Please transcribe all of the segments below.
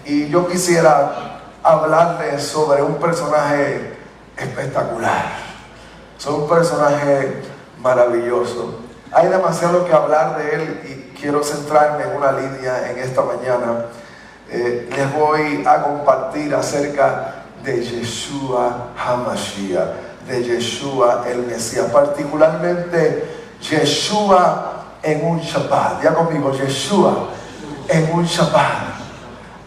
Y yo quisiera hablarles sobre un personaje espectacular, sobre un personaje maravilloso. Hay demasiado que hablar de él y quiero centrarme en una línea en esta mañana. Les voy a compartir acerca de Yeshua HaMashiach, de Yeshua el Mesías, particularmente Yeshua en un Shabbat. Ya conmigo, Yeshua en un Shabbat.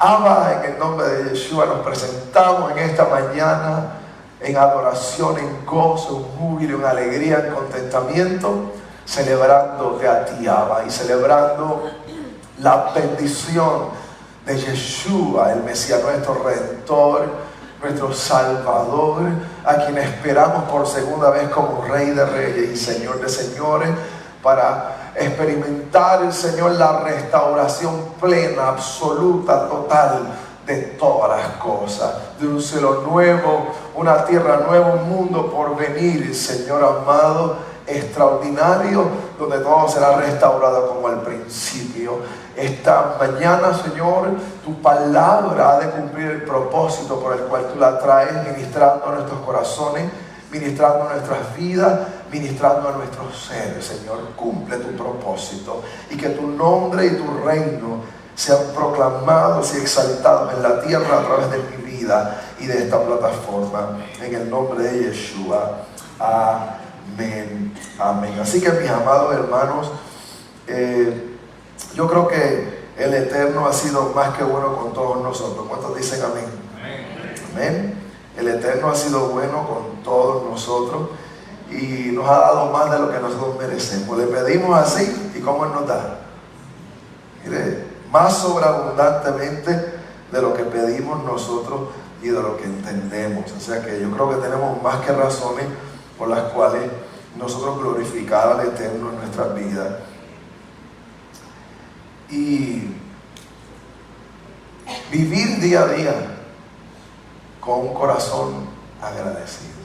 Abba, en el nombre de Yeshua nos presentamos en esta mañana en adoración, en gozo, en júbilo, en alegría, en contentamiento, celebrándote a ti, Abba, y celebrando la bendición de Yeshua, el Mesías, nuestro Redentor, nuestro Salvador, a quien esperamos por segunda vez como Rey de Reyes y Señor de Señores, para experimentar, Señor, la restauración plena, absoluta, total de todas las cosas, de un cielo nuevo, una tierra nueva, un mundo por venir, Señor amado, extraordinario, donde todo será restaurado como al principio. Esta mañana, Señor, tu palabra ha de cumplir el propósito por el cual tú la traes, ministrando a nuestros corazones, ministrando a nuestras vidas, ministrando a nuestros seres. Señor, cumple tu propósito y que tu nombre y tu reino sean proclamados y exaltados en la tierra a través de mi vida y de esta plataforma, en el nombre de Yeshua. Amén, amén. Así que, mis amados hermanos, yo creo que el Eterno ha sido más que bueno con todos nosotros. ¿Cuántos dicen amén? Amén. El Eterno ha sido bueno con todos nosotros y nos ha dado más de lo que nosotros merecemos. Le pedimos así, ¿y cómo Él nos da? Mire, más sobreabundantemente de lo que pedimos nosotros y de lo que entendemos. O sea que yo creo que tenemos más que razones por las cuales nosotros glorificar al Eterno en nuestras vidas. Y vivir día a día con un corazón agradecido.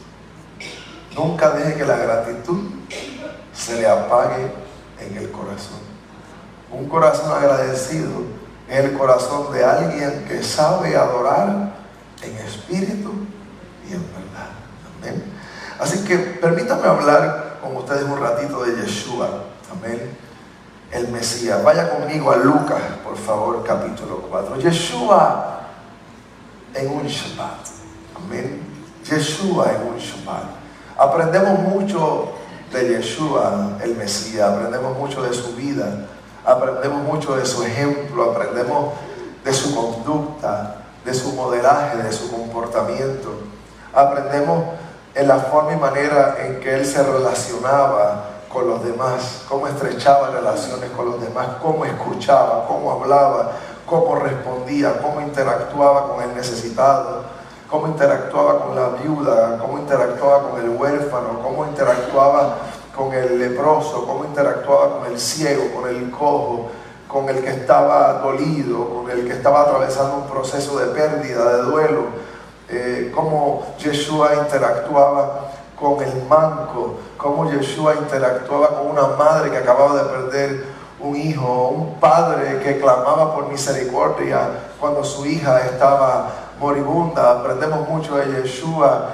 Nunca deje que la gratitud se le apague en el corazón. Un corazón agradecido es el corazón de alguien que sabe adorar en espíritu y en verdad. Amén. Así que permítanme hablar con ustedes un ratito de Yeshua. Amén. El Mesías. Vaya conmigo a Lucas, por favor, capítulo 4. Yeshua en un Shabbat. Amén. Yeshua en un Shabbat. Aprendemos mucho de Yeshua, el Mesías. Aprendemos mucho de su vida. Aprendemos mucho de su ejemplo. Aprendemos de su conducta, de su modelaje, de su comportamiento. Aprendemos en la forma y manera en que Él se relacionaba con los demás, cómo estrechaba relaciones con los demás, cómo escuchaba, cómo hablaba, cómo respondía, cómo interactuaba con el necesitado, cómo interactuaba con la viuda, cómo interactuaba con el huérfano, cómo interactuaba con el leproso, cómo interactuaba con el ciego, con el cojo, con el que estaba dolido, con el que estaba atravesando un proceso de pérdida, de duelo, cómo Yeshua interactuaba con el manco, cómo Yeshua interactuaba con una madre que acababa de perder un hijo, un padre que clamaba por misericordia cuando su hija estaba moribunda. Aprendemos mucho de Yeshua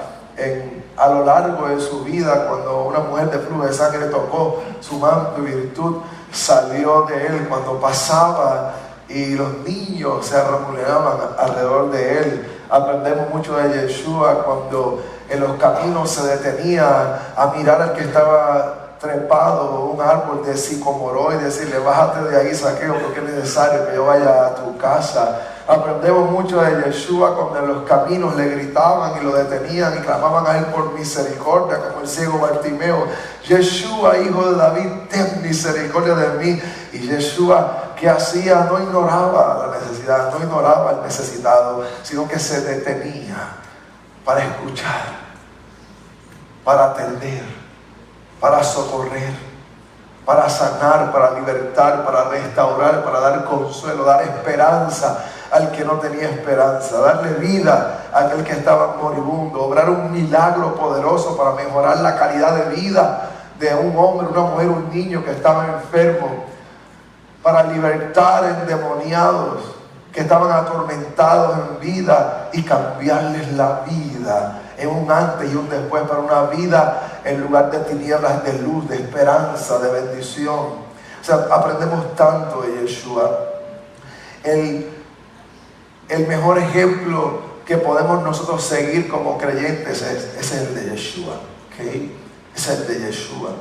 a lo largo de su vida, cuando una mujer de flujo de sangre tocó su manto y virtud salió de él, cuando pasaba y los niños se arremoleaban alrededor de él. Aprendemos mucho de Yeshua cuando en los caminos se detenía a mirar al que estaba trepado un árbol de sicomoro y decirle: bájate de ahí, Zaqueo, porque es necesario que yo vaya a tu casa. Aprendemos mucho de Yeshua cuando en los caminos le gritaban y lo detenían y clamaban a él por misericordia, como el ciego Bartimeo: Yeshua, hijo de David, ten misericordia de mí. Y Yeshua, ¿qué hacía? No ignoraba la necesidad, no ignoraba al necesitado, sino que se detenía para escuchar, para atender, para socorrer, para sanar, para libertar, para restaurar, para dar consuelo, dar esperanza al que no tenía esperanza, darle vida a aquel que estaba moribundo, obrar un milagro poderoso para mejorar la calidad de vida de un hombre, una mujer, un niño que estaba enfermo, para libertar endemoniados, que estaban atormentados en vida y cambiarles la vida en un antes y un después para una vida en lugar de tinieblas, de luz, de esperanza, de bendición. O sea, aprendemos tanto de Yeshua. El mejor ejemplo que podemos nosotros seguir como creyentes es el de Yeshua, ¿okay? Es el de Yeshua.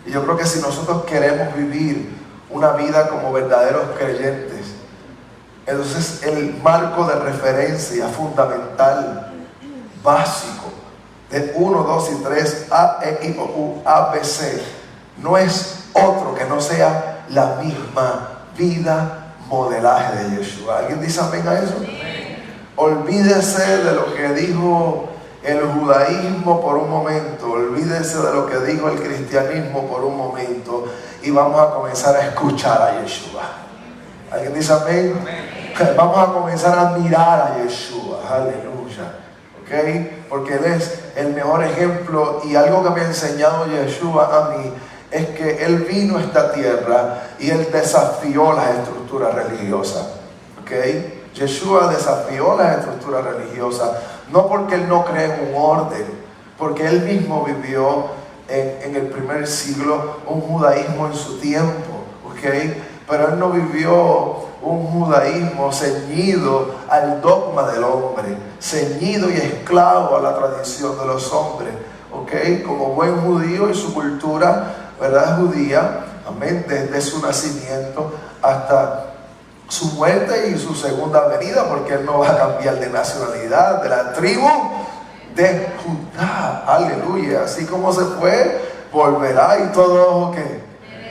Y yo creo que si nosotros queremos vivir una vida como verdaderos creyentes, entonces el marco de referencia fundamental, básico, de 1, 2 y 3, A, E, I, O, U, A, B, C, no es otro que no sea la misma vida, modelaje de Yeshua. ¿Alguien dice amén a eso? Olvídese de lo que dijo el judaísmo por un momento, olvídese de lo que dijo el cristianismo por un momento y vamos a comenzar a escuchar a Yeshua. ¿Alguien dice amén? Vamos a comenzar a mirar a Yeshua, aleluya, ¿ok? Porque Él es el mejor ejemplo y algo que me ha enseñado Yeshua a mí es que Él vino a esta tierra y Él desafió las estructuras religiosas, ¿ok? Yeshua desafió las estructuras religiosas, no porque Él no cree en un orden, porque Él mismo vivió en el primer siglo un judaísmo en su tiempo, ¿ok? Pero Él no vivió un judaísmo ceñido al dogma del hombre, ceñido y esclavo a la tradición de los hombres, ¿ok? Como buen judío y su cultura, ¿verdad? Judía, amén, desde su nacimiento hasta su muerte y su segunda venida, porque Él no va a cambiar de nacionalidad, de la tribu de Judá, aleluya. Así como se fue, volverá y todo ojo que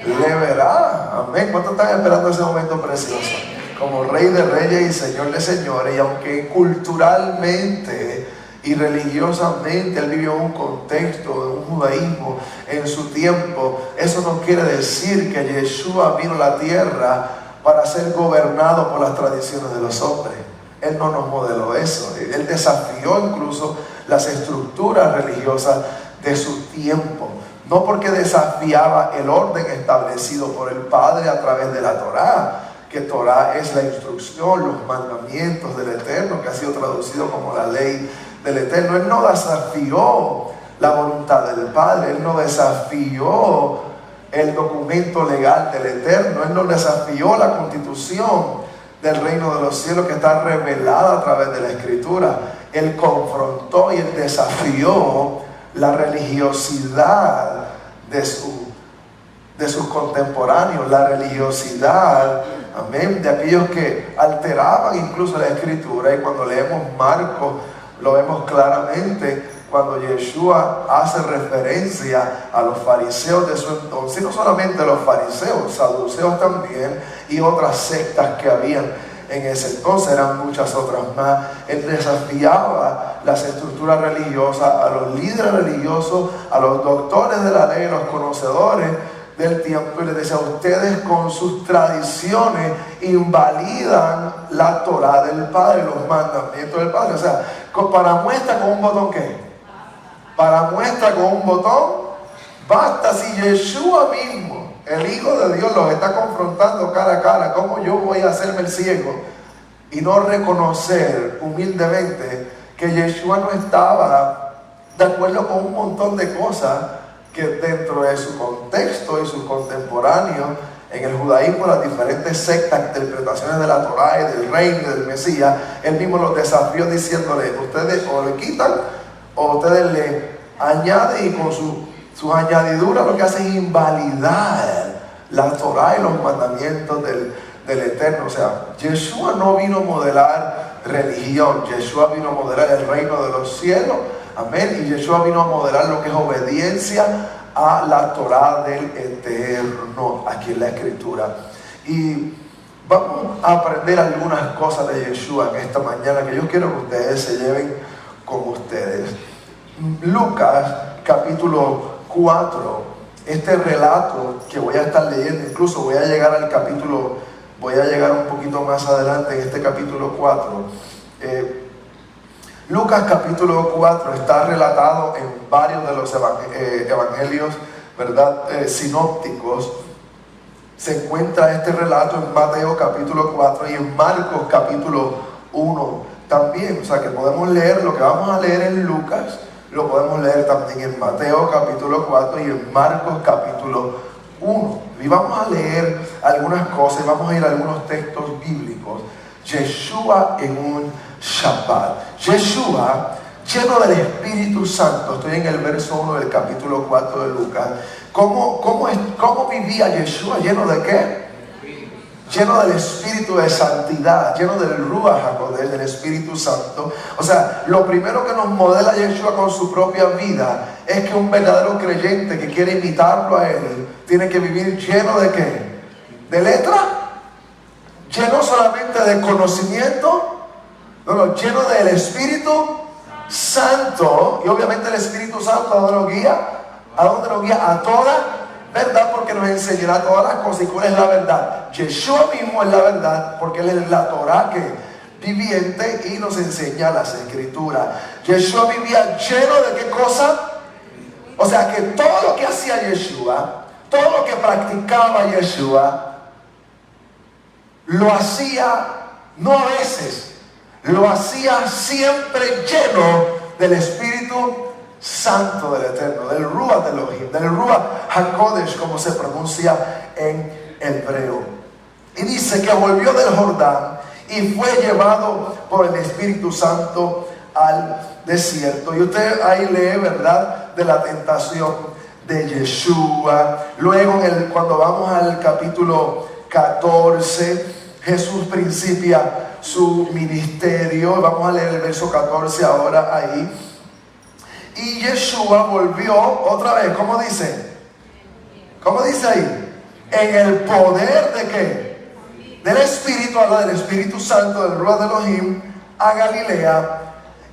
le verá, amén. ¿Cuántos están esperando ese momento precioso? Como Rey de Reyes y Señor de Señores, y aunque culturalmente y religiosamente Él vivió en un contexto de un judaísmo en su tiempo, eso no quiere decir que Yeshua vino a la tierra para ser gobernado por las tradiciones de los hombres. Él no nos modeló eso. Él desafió incluso las estructuras religiosas de su tiempo. No porque desafiaba el orden establecido por el Padre a través de la Torá, que Torá es la instrucción, los mandamientos del Eterno, que ha sido traducido como la ley del Eterno. Él no desafió la voluntad del Padre, Él no desafió el documento legal del Eterno, Él no desafió la constitución del reino de los cielos que está revelada a través de la Escritura. Él confrontó y Él desafió la religiosidad de sus contemporáneos, la religiosidad, amén, de aquellos que alteraban incluso la Escritura. Y cuando leemos Marcos, lo vemos claramente cuando Yeshua hace referencia a los fariseos de su entonces, y no solamente los fariseos, saduceos también, y otras sectas que habían en ese entonces, eran muchas otras más. Él desafiaba las estructuras religiosas, a los líderes religiosos, a los doctores de la ley, los conocedores del tiempo, y les decía: ustedes con sus tradiciones invalidan la Torá del Padre, los mandamientos del Padre. O sea, para muestra con un botón, ¿qué? Para muestra con un botón, basta. Si Yeshua mismo, el Hijo de Dios, los está confrontando cara a cara, ¿cómo yo voy a hacerme el ciego y no reconocer humildemente que Yeshua no estaba de acuerdo con un montón de cosas que dentro de su contexto y sus contemporáneos en el judaísmo, las diferentes sectas, interpretaciones de la Torá y del reino y del Mesías, Él mismo los desafió diciéndole: ustedes o le quitan o ustedes le añaden, y con sus añadiduras lo que hacen es invalidar la Torá y los mandamientos del Eterno. O sea, Yeshua no vino a modelar religión, Yeshua vino a modelar el reino de los cielos, amén, y Yeshua vino a modelar lo que es obediencia a la Torá del Eterno, aquí en la Escritura. Y vamos a aprender algunas cosas de Yeshua en esta mañana que yo quiero que ustedes se lleven con ustedes. Lucas capítulo 4, este relato que voy a estar leyendo, incluso voy a llegar un poquito más adelante en este capítulo 4. Lucas capítulo 4 está relatado en varios de los evangelios, ¿verdad? Sinópticos. se encuentra este relato en Mateo capítulo 4 y en Marcos capítulo 1 también. O sea que podemos leer lo que vamos a leer en Lucas, lo podemos leer también en Mateo capítulo 4 y en Marcos capítulo 1. Y vamos a leer algunas cosas y vamos a ir a algunos textos bíblicos. Yeshua en un Shabbat. Yeshua lleno del Espíritu Santo. Estoy en el verso 1 del capítulo 4 de Lucas. ¿Cómo vivía Yeshua? ¿Lleno de qué? Lleno del Espíritu de santidad, lleno del Ruach HaKodesh, del Espíritu Santo. O sea, lo primero que nos modela Yeshua con su propia vida es que un verdadero creyente que quiere imitarlo a Él tiene que vivir lleno ¿de qué? ¿De letra? ¿Lleno solamente de conocimiento? No, lleno del Espíritu Santo. Y obviamente el Espíritu Santo ¿a dónde nos guía? ¿A dónde nos guía? A toda verdad, porque nos enseñará todas las cosas. ¿Y cuál es la verdad? Yeshua mismo es la verdad, porque Él es la Torah que viviente y nos enseña las Escrituras. Yeshua vivía lleno de ¿qué cosa? O sea que todo lo que hacía Yeshua, todo lo que practicaba Yeshua, lo hacía no a veces, lo hacía siempre lleno del Espíritu Santo del Eterno, del Ruach Elohim, del Ruach HaKodesh, como se pronuncia en hebreo. Y dice que volvió del Jordán y fue llevado por el Espíritu Santo al desierto. Y usted ahí lee, ¿verdad?, de la tentación de Yeshua. Luego, cuando vamos al capítulo 14, Jesús principia su ministerio. Vamos a leer el verso 14 ahora ahí. Y Yeshua volvió otra vez, ¿cómo dice? ¿Cómo dice ahí? En el poder ¿de qué? Del Espíritu, habla del Espíritu Santo, del Ruach Elohim, a Galilea.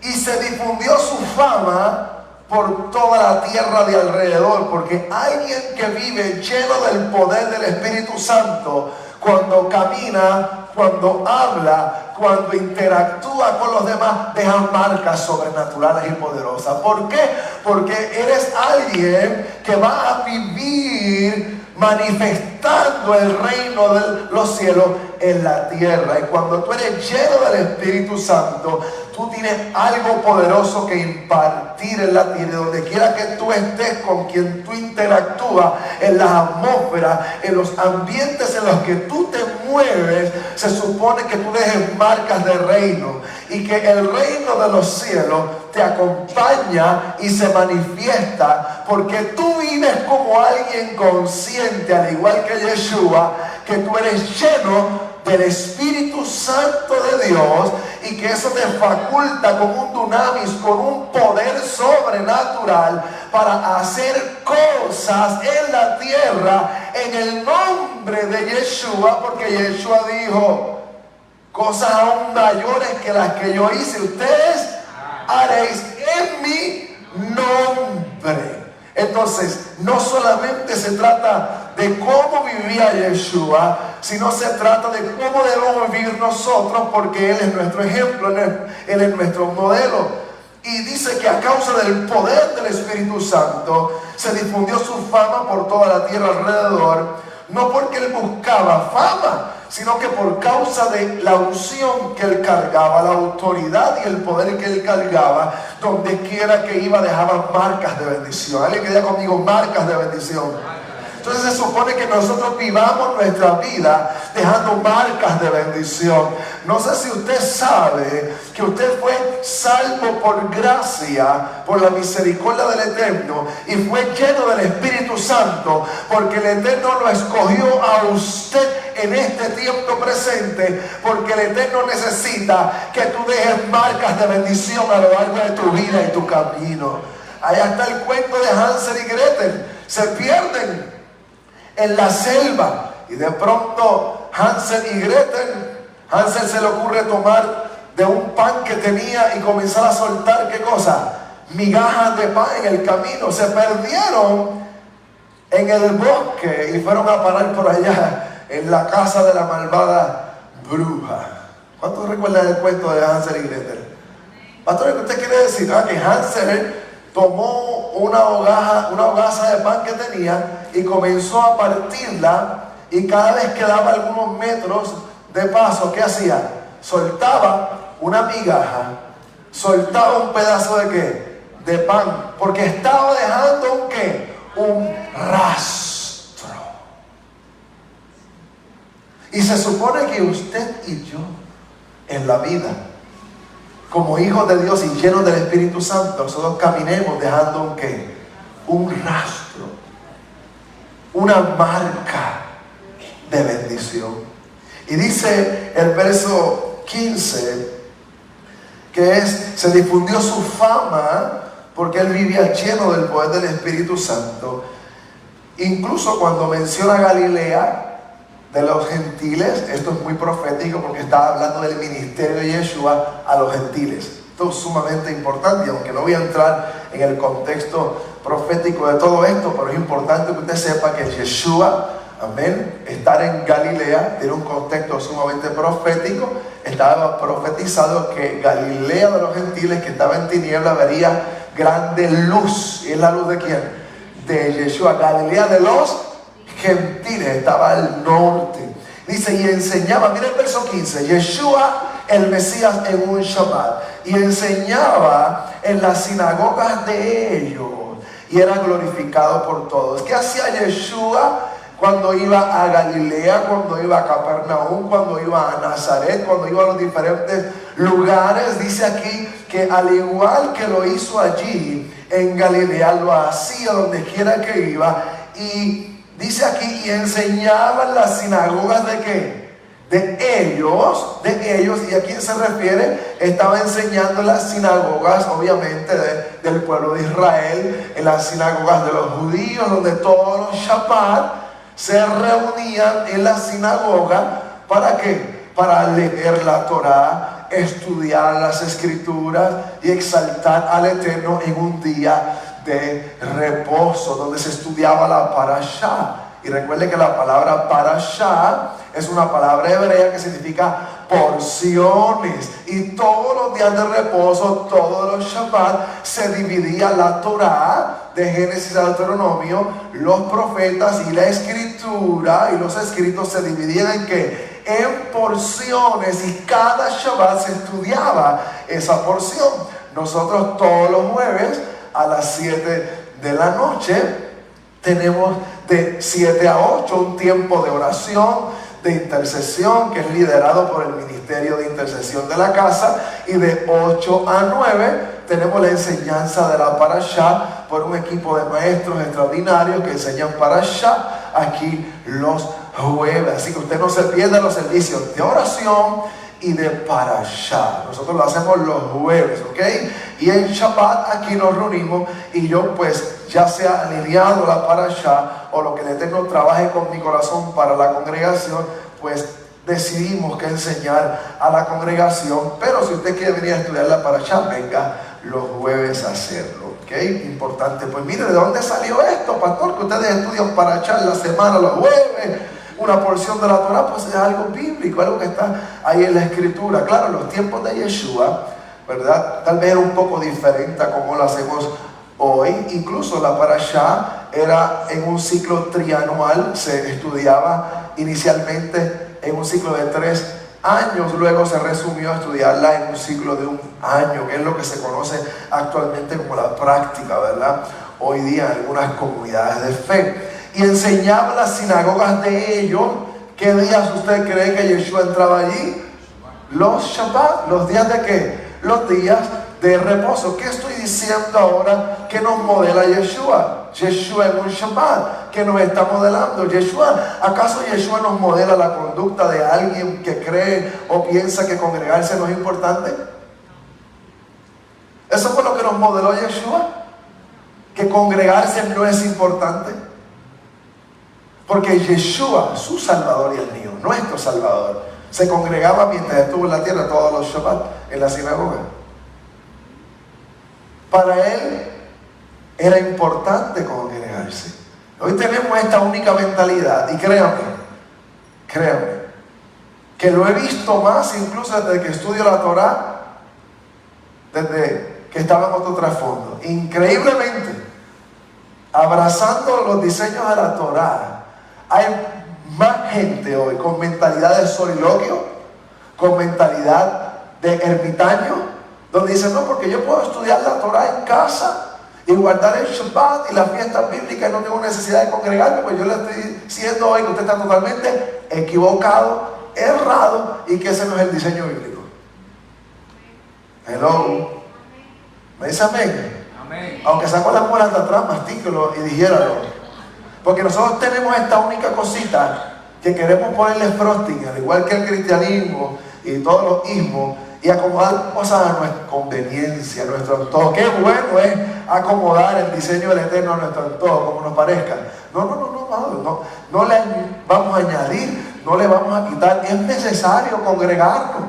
Y se difundió su fama por toda la tierra de alrededor, porque alguien que vive lleno del poder del Espíritu Santo, cuando camina, cuando habla, cuando interactúa con los demás, deja marcas sobrenaturales y poderosas. ¿Por qué? Porque eres alguien que va a vivir manifestando el reino de los cielos en la tierra. Y cuando tú eres lleno del Espíritu Santo, tú tienes algo poderoso que impartir en la tierra. Donde quiera que tú estés, con quien tú interactúas, en las atmósferas, en los ambientes en los que tú te mueves, se supone que tú dejes marcas de reino, y que el reino de los cielos te acompaña y se manifiesta, porque tú vives como alguien consciente, al igual que Yeshua, que tú eres lleno del Espíritu Santo de Dios, y que eso te faculta con un dunamis, con un poder sobrenatural para hacer cosas en la tierra en el nombre de Yeshua, porque Yeshua dijo: cosas aún mayores que las que yo hice, ustedes haréis en mi nombre. Entonces, no solamente se trata de cómo vivía Yeshua, sino se trata de cómo debemos vivir nosotros, porque Él es nuestro ejemplo, Él es nuestro modelo. Y dice que a causa del poder del Espíritu Santo se difundió su fama por toda la tierra alrededor, no porque Él buscaba fama, sino que por causa de la unción que Él cargaba, la autoridad y el poder que Él cargaba. Donde quiera que iba dejaba marcas de bendición. ¿Alguien que diga conmigo marcas de bendición? Entonces se supone que nosotros vivamos nuestra vida dejando marcas de bendición. No sé si usted sabe que usted fue salvo por gracia, por la misericordia del Eterno, y fue lleno del Espíritu Santo, porque el Eterno lo escogió a usted en este tiempo presente, porque el Eterno necesita que tú dejes marcas de bendición a lo largo de tu vida y tu camino. Allá está el cuento de Hansel y Gretel. Se pierden en la selva, y de pronto Hansel y Gretel, Hansel se le ocurre tomar de un pan que tenía y comenzar a soltar, ¿qué cosa? Migajas de pan en el camino. Se perdieron en el bosque y fueron a parar por allá en la casa de la malvada bruja. ¿Cuántos recuerdan el cuento de Hansel y Gretel? Pastor, ¿qué usted quiere decir? Que Hansel tomó una hogaza de pan que tenía y comenzó a partirla y cada vez que daba algunos metros de paso, ¿qué hacía? Soltaba una migaja, soltaba un pedazo de ¿qué? De pan, porque estaba dejando un ¿qué? Un rastro. Y se supone que usted y yo en la vida, como hijos de Dios y llenos del Espíritu Santo, nosotros caminemos dejando un ¿qué? Un rastro, una marca de bendición. Y dice el verso 15 que se difundió su fama porque él vivía lleno del poder del Espíritu Santo. Incluso cuando menciona Galilea de los gentiles, esto es muy profético porque está hablando del ministerio de Yeshua a los gentiles. Esto es sumamente importante, y aunque no voy a entrar en el contexto profético de todo esto, pero es importante que usted sepa que Yeshua, amén, estar en Galilea tiene un contexto sumamente profético. Estaba profetizado que Galilea de los gentiles, que estaba en tiniebla, vería grande luz. ¿Y es la luz de quién? De Yeshua. Galilea de los gentiles, estaba al norte. Dice, y enseñaba, mira el verso 15, Yeshua el Mesías en un Shabbat, y enseñaba en las sinagogas de ellos, y era glorificado por todos. ¿Qué hacía Yeshua cuando iba a Galilea, cuando iba a Capernaum, cuando iba a Nazaret, cuando iba a los diferentes lugares? Dice aquí que al igual que lo hizo allí en Galilea, lo hacía donde quiera que iba. Y dice aquí, y enseñaba en las sinagogas de ¿qué? De ellos. ¿Y a quién se refiere? Estaba enseñando en las sinagogas, obviamente, del pueblo de Israel, en las sinagogas de los judíos, donde todos los Shabbat se reunían en la sinagoga. ¿Para qué? Para leer la Torá, estudiar las Escrituras y exaltar al Eterno en un día de reposo, donde se estudiaba la parashá. Y recuerde que la palabra parashá es una palabra hebrea que significa porciones. Y todos los días de reposo, todos los Shabbat, se dividía la Torá de Génesis a Deuteronomio, los profetas y la Escritura, y los escritos se dividían en ¿qué? En porciones, y cada Shabbat se estudiaba esa porción. Nosotros todos los jueves a las 7 de la noche tenemos de 7 a 8 un tiempo de oración, de intercesión, que es liderado por el Ministerio de Intercesión de la Casa, y de 8 a 9 tenemos la enseñanza de la parashá por un equipo de maestros extraordinarios que enseñan parashá aquí los jueves. Así que usted no se pierda los servicios de oración y de parashá. Nosotros lo hacemos los jueves, ¿ok? Y en Shabbat aquí nos reunimos, y yo pues, ya sea alineado la parashá o lo que el Eterno trabaje con mi corazón para la congregación, pues decidimos que enseñar a la congregación. Pero si usted quiere venir a estudiar la parashá, venga los jueves a hacerlo, ¿ok? Importante. Pues mire, ¿de dónde salió esto, pastor? Que ustedes estudian parashá en la semana, los jueves, una porción de la Torah. Pues es algo bíblico, algo que está ahí en la Escritura. Claro, los tiempos de Yeshua, ¿verdad? Tal vez era un poco diferente a como lo hacemos hoy. Incluso la parashá era en un ciclo trianual. Se estudiaba inicialmente en un ciclo de 3 años, luego se resumió a estudiarla en un ciclo de 1 año, que es lo que se conoce actualmente como la práctica, ¿verdad? Hoy día en algunas comunidades de fe. Y enseñaba en las sinagogas de ellos. ¿Qué días usted cree que Yeshua entraba allí? Los Shabbat. ¿Los días de qué? Los días de reposo. ¿Qué estoy diciendo ahora que nos modela Yeshua? Yeshua en un Shabbat, que nos está modelando. ¿Acaso Yeshua nos modela la conducta de alguien que cree o piensa que congregarse no es importante? ¿Eso fue lo que nos modeló Yeshua? ¿Que congregarse no es importante? Porque Yeshua, su Salvador y el mío, nuestro Salvador, se congregaba mientras estuvo en la tierra todos los Shabbat en la sinagoga. Para él era importante congregarse. Hoy tenemos esta única mentalidad, y créanme, que lo he visto más incluso desde que estudio la Torah, desde que estaba en otro trasfondo. Increíblemente, abrazando los diseños de la Torah, hay más gente hoy con mentalidad de soliloquio, con mentalidad de ermitaño, donde dicen, no, porque yo puedo estudiar la Torah en casa y guardar el Shabbat y las fiestas bíblicas y no tengo necesidad de congregarme. Pues yo le estoy diciendo hoy que usted está totalmente equivocado, errado, y que ese no es el diseño bíblico. Hello. ¿Me dice amén? Amén. Aunque sacó las muelas de atrás, mastíquelo y dijéralo. Porque nosotros tenemos esta única cosita que queremos ponerle frosting, al igual que el cristianismo y todos los ismos, y acomodar cosas a nuestra conveniencia, a nuestro antojo. Qué bueno es acomodar el diseño del Eterno a nuestro antojo, como nos parezca. No le vamos a añadir, no le vamos a quitar. Es necesario congregarnos.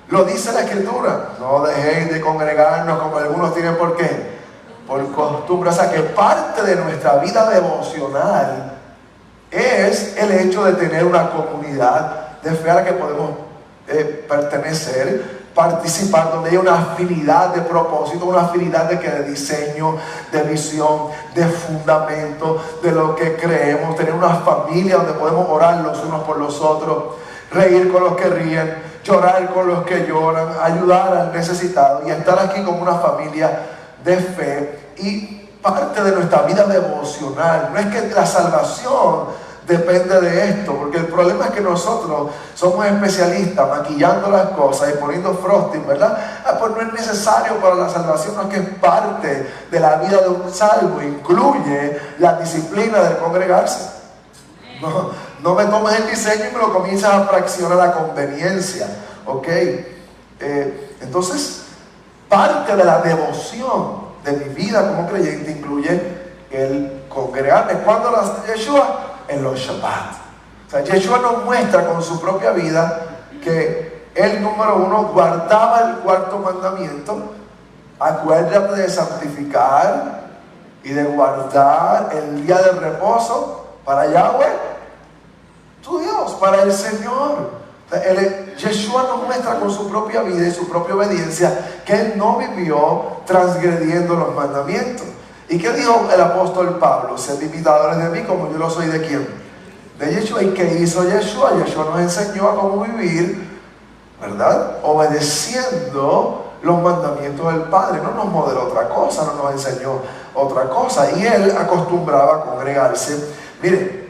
Lo dice la Escritura. No dejéis de congregarnos como algunos tienen. ¿Por qué? Por costumbre. O sea que parte de nuestra vida devocional es el hecho de tener una comunidad de fe a la que podemos pertenecer, participar, donde hay una afinidad de propósito, una afinidad de diseño, de visión, de fundamento, de lo que creemos, tener una familia donde podemos orar los unos por los otros, reír con los que ríen, llorar con los que lloran, ayudar al necesitado y estar aquí como una familia de fe. Y parte de nuestra vida devocional no es que la salvación depende de esto, porque el problema es que nosotros somos especialistas maquillando las cosas y poniendo frosting, ¿verdad? Pues no es necesario para la salvación, no es que es parte de la vida de un salvo, incluye la disciplina de congregarse. No me tomes el diseño y me lo comienzas a fraccionar a conveniencia, ¿ok? Entonces, parte de la devoción de mi vida como creyente incluye el congregarme. ¿Cuándo lo hace Yeshua? En los Shabbat. O sea, Yeshua nos muestra con su propia vida que él, número uno, guardaba el cuarto mandamiento. Acuérdate de santificar y de guardar el día de reposo para Yahweh, tu Dios, para el Señor. Yeshua nos muestra con su propia vida y su propia obediencia que él no vivió transgrediendo los mandamientos. ¿Y qué dijo el apóstol Pablo? Sed imitadores de mí como yo lo soy de quién? De Yeshua. ¿Y qué hizo Yeshua? Yeshua nos enseñó a cómo vivir, ¿verdad? Obedeciendo los mandamientos del Padre. No nos modeló otra cosa, no nos enseñó otra cosa. Y él acostumbraba a congregarse. Miren,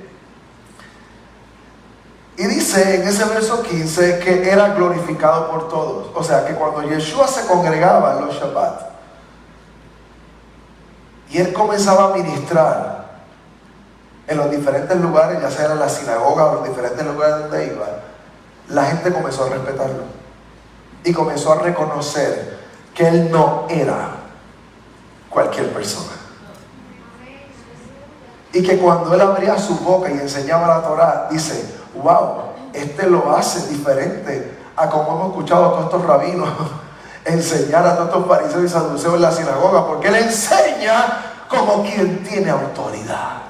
y dice en ese verso 15 que era glorificado por todos. O sea que cuando Yeshua se congregaba en los Shabbat y él comenzaba a ministrar en los diferentes lugares, ya sea en la sinagoga o en los diferentes lugares donde iba, la gente comenzó a respetarlo y comenzó a reconocer que él no era cualquier persona. Y que cuando él abría su boca y enseñaba la Torah, dice, wow, este lo hace diferente a como hemos escuchado a todos estos rabinos enseñar a todos estos fariseos y saduceos en la sinagoga, porque él enseña como quien tiene autoridad.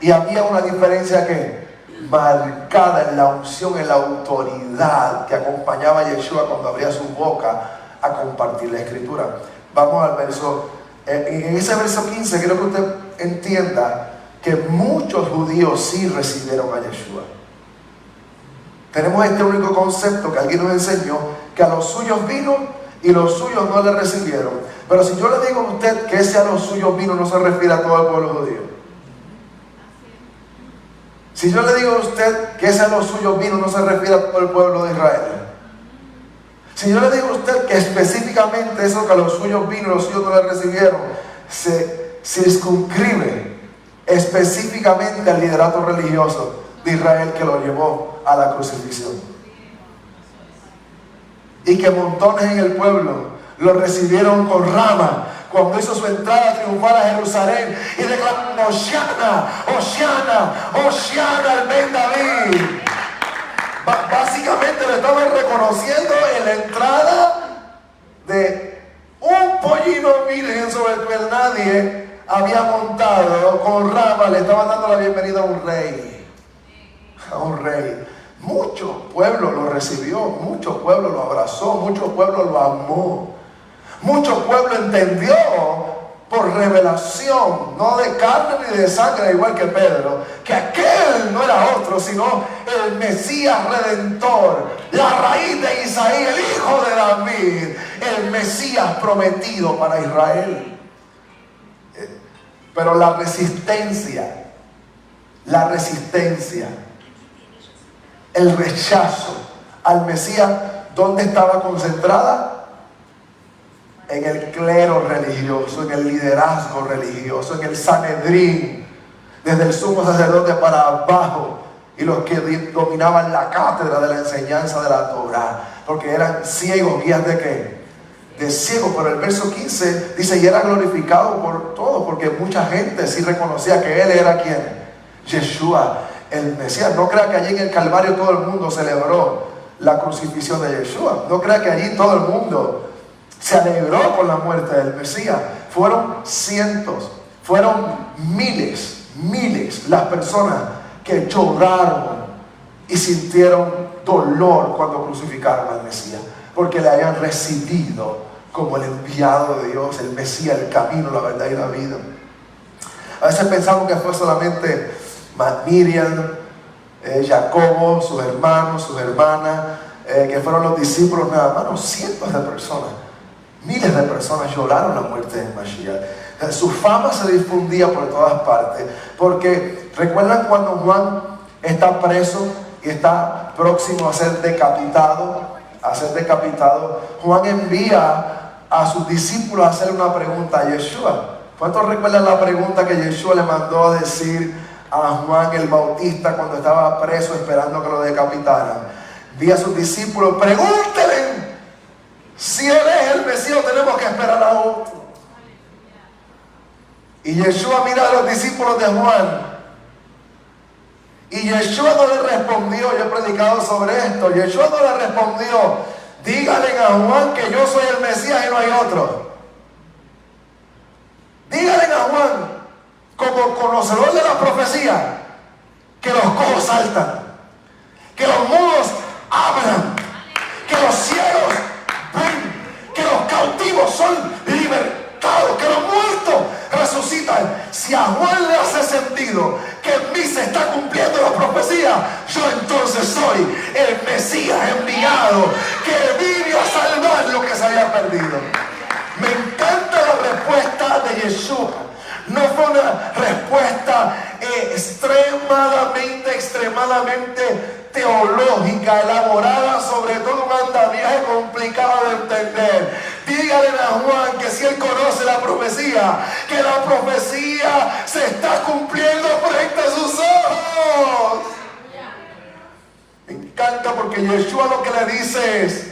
Y había una diferencia que marcada en la unción, en la autoridad que acompañaba a Yeshua cuando abría su boca a compartir la escritura. Vamos al verso, en ese verso 15 quiero que usted entienda que muchos judíos sí recibieron a Yeshua. Tenemos este único concepto que alguien nos enseñó, que a los suyos vino y los suyos no le recibieron. Pero si yo le digo a usted que ese a los suyos vino, no se refiere a todo el pueblo judío. Si yo le digo a usted que ese a los suyos vino, no se refiere a todo el pueblo de Israel. Si yo le digo a usted que específicamente eso que a los suyos vino y los suyos no le recibieron, se circunscribe específicamente al liderato religioso de Israel que lo llevó a la crucifixión. Y que montones en el pueblo lo recibieron con rama cuando hizo su entrada triunfal a Jerusalén y declararon: Hosana, Hosana, Hosana al Ben David. Básicamente le estaban reconociendo en la entrada de un pollino virgen sobre el cual nadie había montado con rama. Le estaban dando la bienvenida a un rey. A un rey. Mucho pueblo lo recibió, mucho pueblo lo abrazó, mucho pueblo lo amó. Mucho pueblo entendió por revelación, no de carne ni de sangre, igual que Pedro, que aquel no era otro, sino el Mesías Redentor, la raíz de Isaí, el hijo de David, el Mesías prometido para Israel. Pero la resistencia, el rechazo al Mesías, ¿dónde estaba concentrada? En el clero religioso, en el liderazgo religioso, en el Sanedrín, desde el sumo sacerdote para abajo, y los que dominaban la cátedra de la enseñanza de la Torá, porque eran ciegos. ¿Guías de qué? De ciegos. Pero el verso 15 dice, y era glorificado por todos, porque mucha gente sí reconocía que él era ¿quién? Yeshua, el Mesías. No crea que allí en el Calvario todo el mundo celebró la crucifixión de Yeshua. No crea que allí todo el mundo se alegró con la muerte del Mesías. Fueron cientos, fueron miles las personas que lloraron y sintieron dolor cuando crucificaron al Mesías, porque le habían recibido como el enviado de Dios, el Mesías, el camino, la verdad y la vida. A veces pensamos que fue solamente Miriam, Jacobo, sus hermanos, sus hermanas, que fueron los discípulos nada más. No, cientos de personas, miles de personas lloraron la muerte de Mashiach. Su fama se difundía por todas partes, porque recuerdan cuando Juan está preso y está próximo a ser decapitado. Juan envía a sus discípulos a hacer una pregunta a Yeshua. ¿Cuántos recuerdan la pregunta que Yeshua le mandó a decir a Juan el Bautista cuando estaba preso esperando que lo decapitaran? Envía a sus discípulos, pregúntenle si él es el Mesías o tenemos que esperar a otro. Y Yeshua mira a los discípulos de Juan, y Yeshua no le respondió. Yo he predicado sobre esto. Yeshua no le respondió, díganle a Juan que yo soy el Mesías y no hay otro. Díganle a Juan, como conocedor de la profecía, que los cojos saltan, que los mudos hablan, que los ciegos ven, que los cautivos son libertados, que los muertos resucitan. Si a Juan le hace sentido que en mí se está cumpliendo la profecía, yo entonces soy el Mesías enviado que vino a salvar lo que se había perdido. Me encanta la respuesta de Yeshua. No fue una respuesta extremadamente teológica, elaborada sobre todo un andamiaje complicado de entender. Díganle a Juan que si él conoce la profecía, que la profecía se está cumpliendo frente a sus ojos. Me encanta porque Yeshua lo que le dice es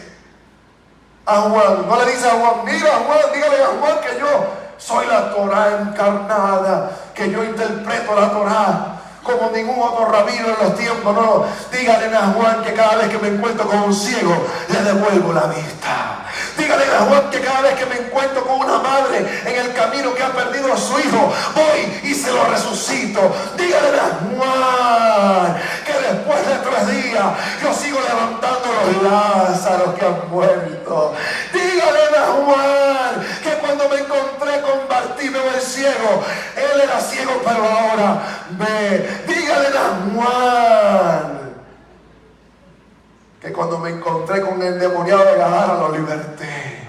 a Juan, no le dice a Juan, mira Juan, dígale a Juan que yo soy la Torá encarnada, que yo interpreto la Torá como ningún otro rabino en los tiempos. No, díganle a Juan que cada vez que me encuentro con un ciego, le devuelvo la vista. Díganle a Juan que cada vez que me encuentro con una madre en el camino que ha perdido a su hijo, voy y se lo resucito. Díganle a Juan que después de 3 días yo sigo levantando los Lázaros que han muerto. Díganle a Juan que cuando me encontré con Bartimeo el ciego, él era ciego pero ahora ve. Díganle a Juan que cuando me encontré con el endemoniado de Gadara lo liberté.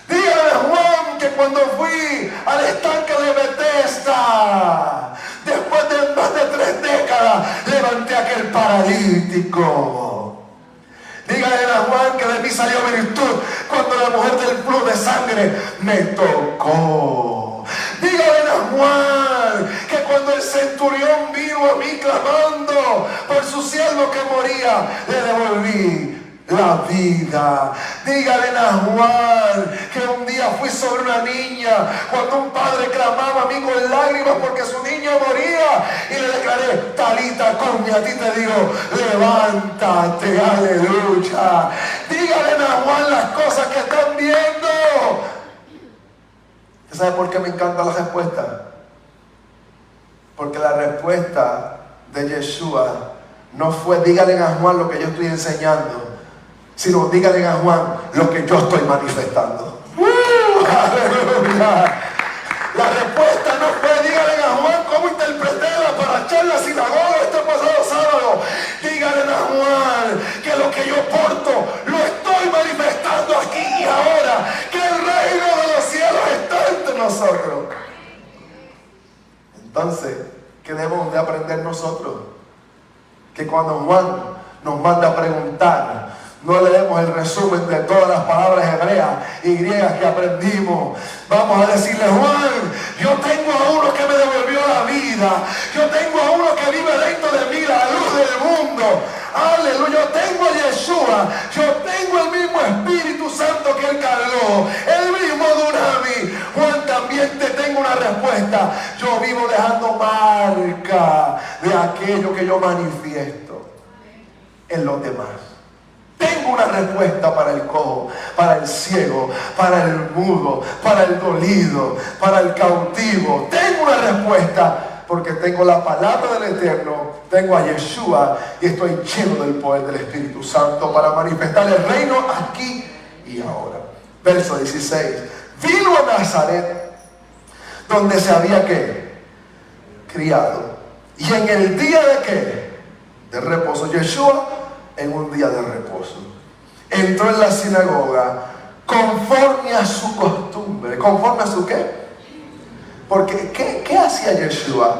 Díganle a Juan que cuando fui al estanque de Bethesda, después de más de 3 décadas, levanté a aquel paralítico. Díganle a Juan que de mí salió virtud cuando la mujer del flujo de sangre me tocó. Díganle a Juan que cuando el centurión vino a mí clamando por su siervo que moría, le devolví la vida. Díganle a Juan que un día fui sobre una niña cuando un padre clamaba a mí con lágrimas porque su niña moría, y le declaré, Talita cumi, a ti te digo, levántate, aleluya. Díganle a Juan las cosas que están viendo. ¿Usted sabe por qué me encanta la respuesta? Porque la respuesta de Yeshua no fue díganle a Juan lo que yo estoy enseñando, sino díganle a Juan lo que yo estoy manifestando. ¡Aleluya! aleluya. La respuesta no fue, dígale a Juan cómo interpreté la paracha en la sinagoga este pasado sábado. Dígale a Juan que lo que yo porto lo estoy manifestando aquí y ahora, que el reino de los cielos está entre nosotros. Entonces, ¿qué debemos de aprender nosotros? Que cuando Juan nos manda a preguntar, no leemos el resumen de todas las palabras hebreas y griegas que aprendimos. Vamos a decirle, Juan, yo tengo a uno que me devolvió la vida. Yo tengo a uno que vive dentro de mí, la luz del mundo. Aleluya, yo tengo a Yeshua. Yo tengo el mismo Espíritu Santo que él cargó, el mismo Dunami. Juan, también te tengo una respuesta. Yo vivo dejando marca de aquello que yo manifiesto en los demás. Tengo una respuesta para el cojo, para el ciego, para el mudo, para el dolido, para el cautivo. Tengo una respuesta porque tengo la palabra del Eterno, tengo a Yeshua y estoy lleno del poder del Espíritu Santo para manifestar el reino aquí y ahora. Verso 16. Vino a Nazaret, donde se había ¿qué? Criado. Y en el día de ¿qué? De reposo. Yeshua en un día de reposo entró en la sinagoga conforme a su costumbre. ¿Conforme a su qué? Porque ¿qué hacía Yeshua?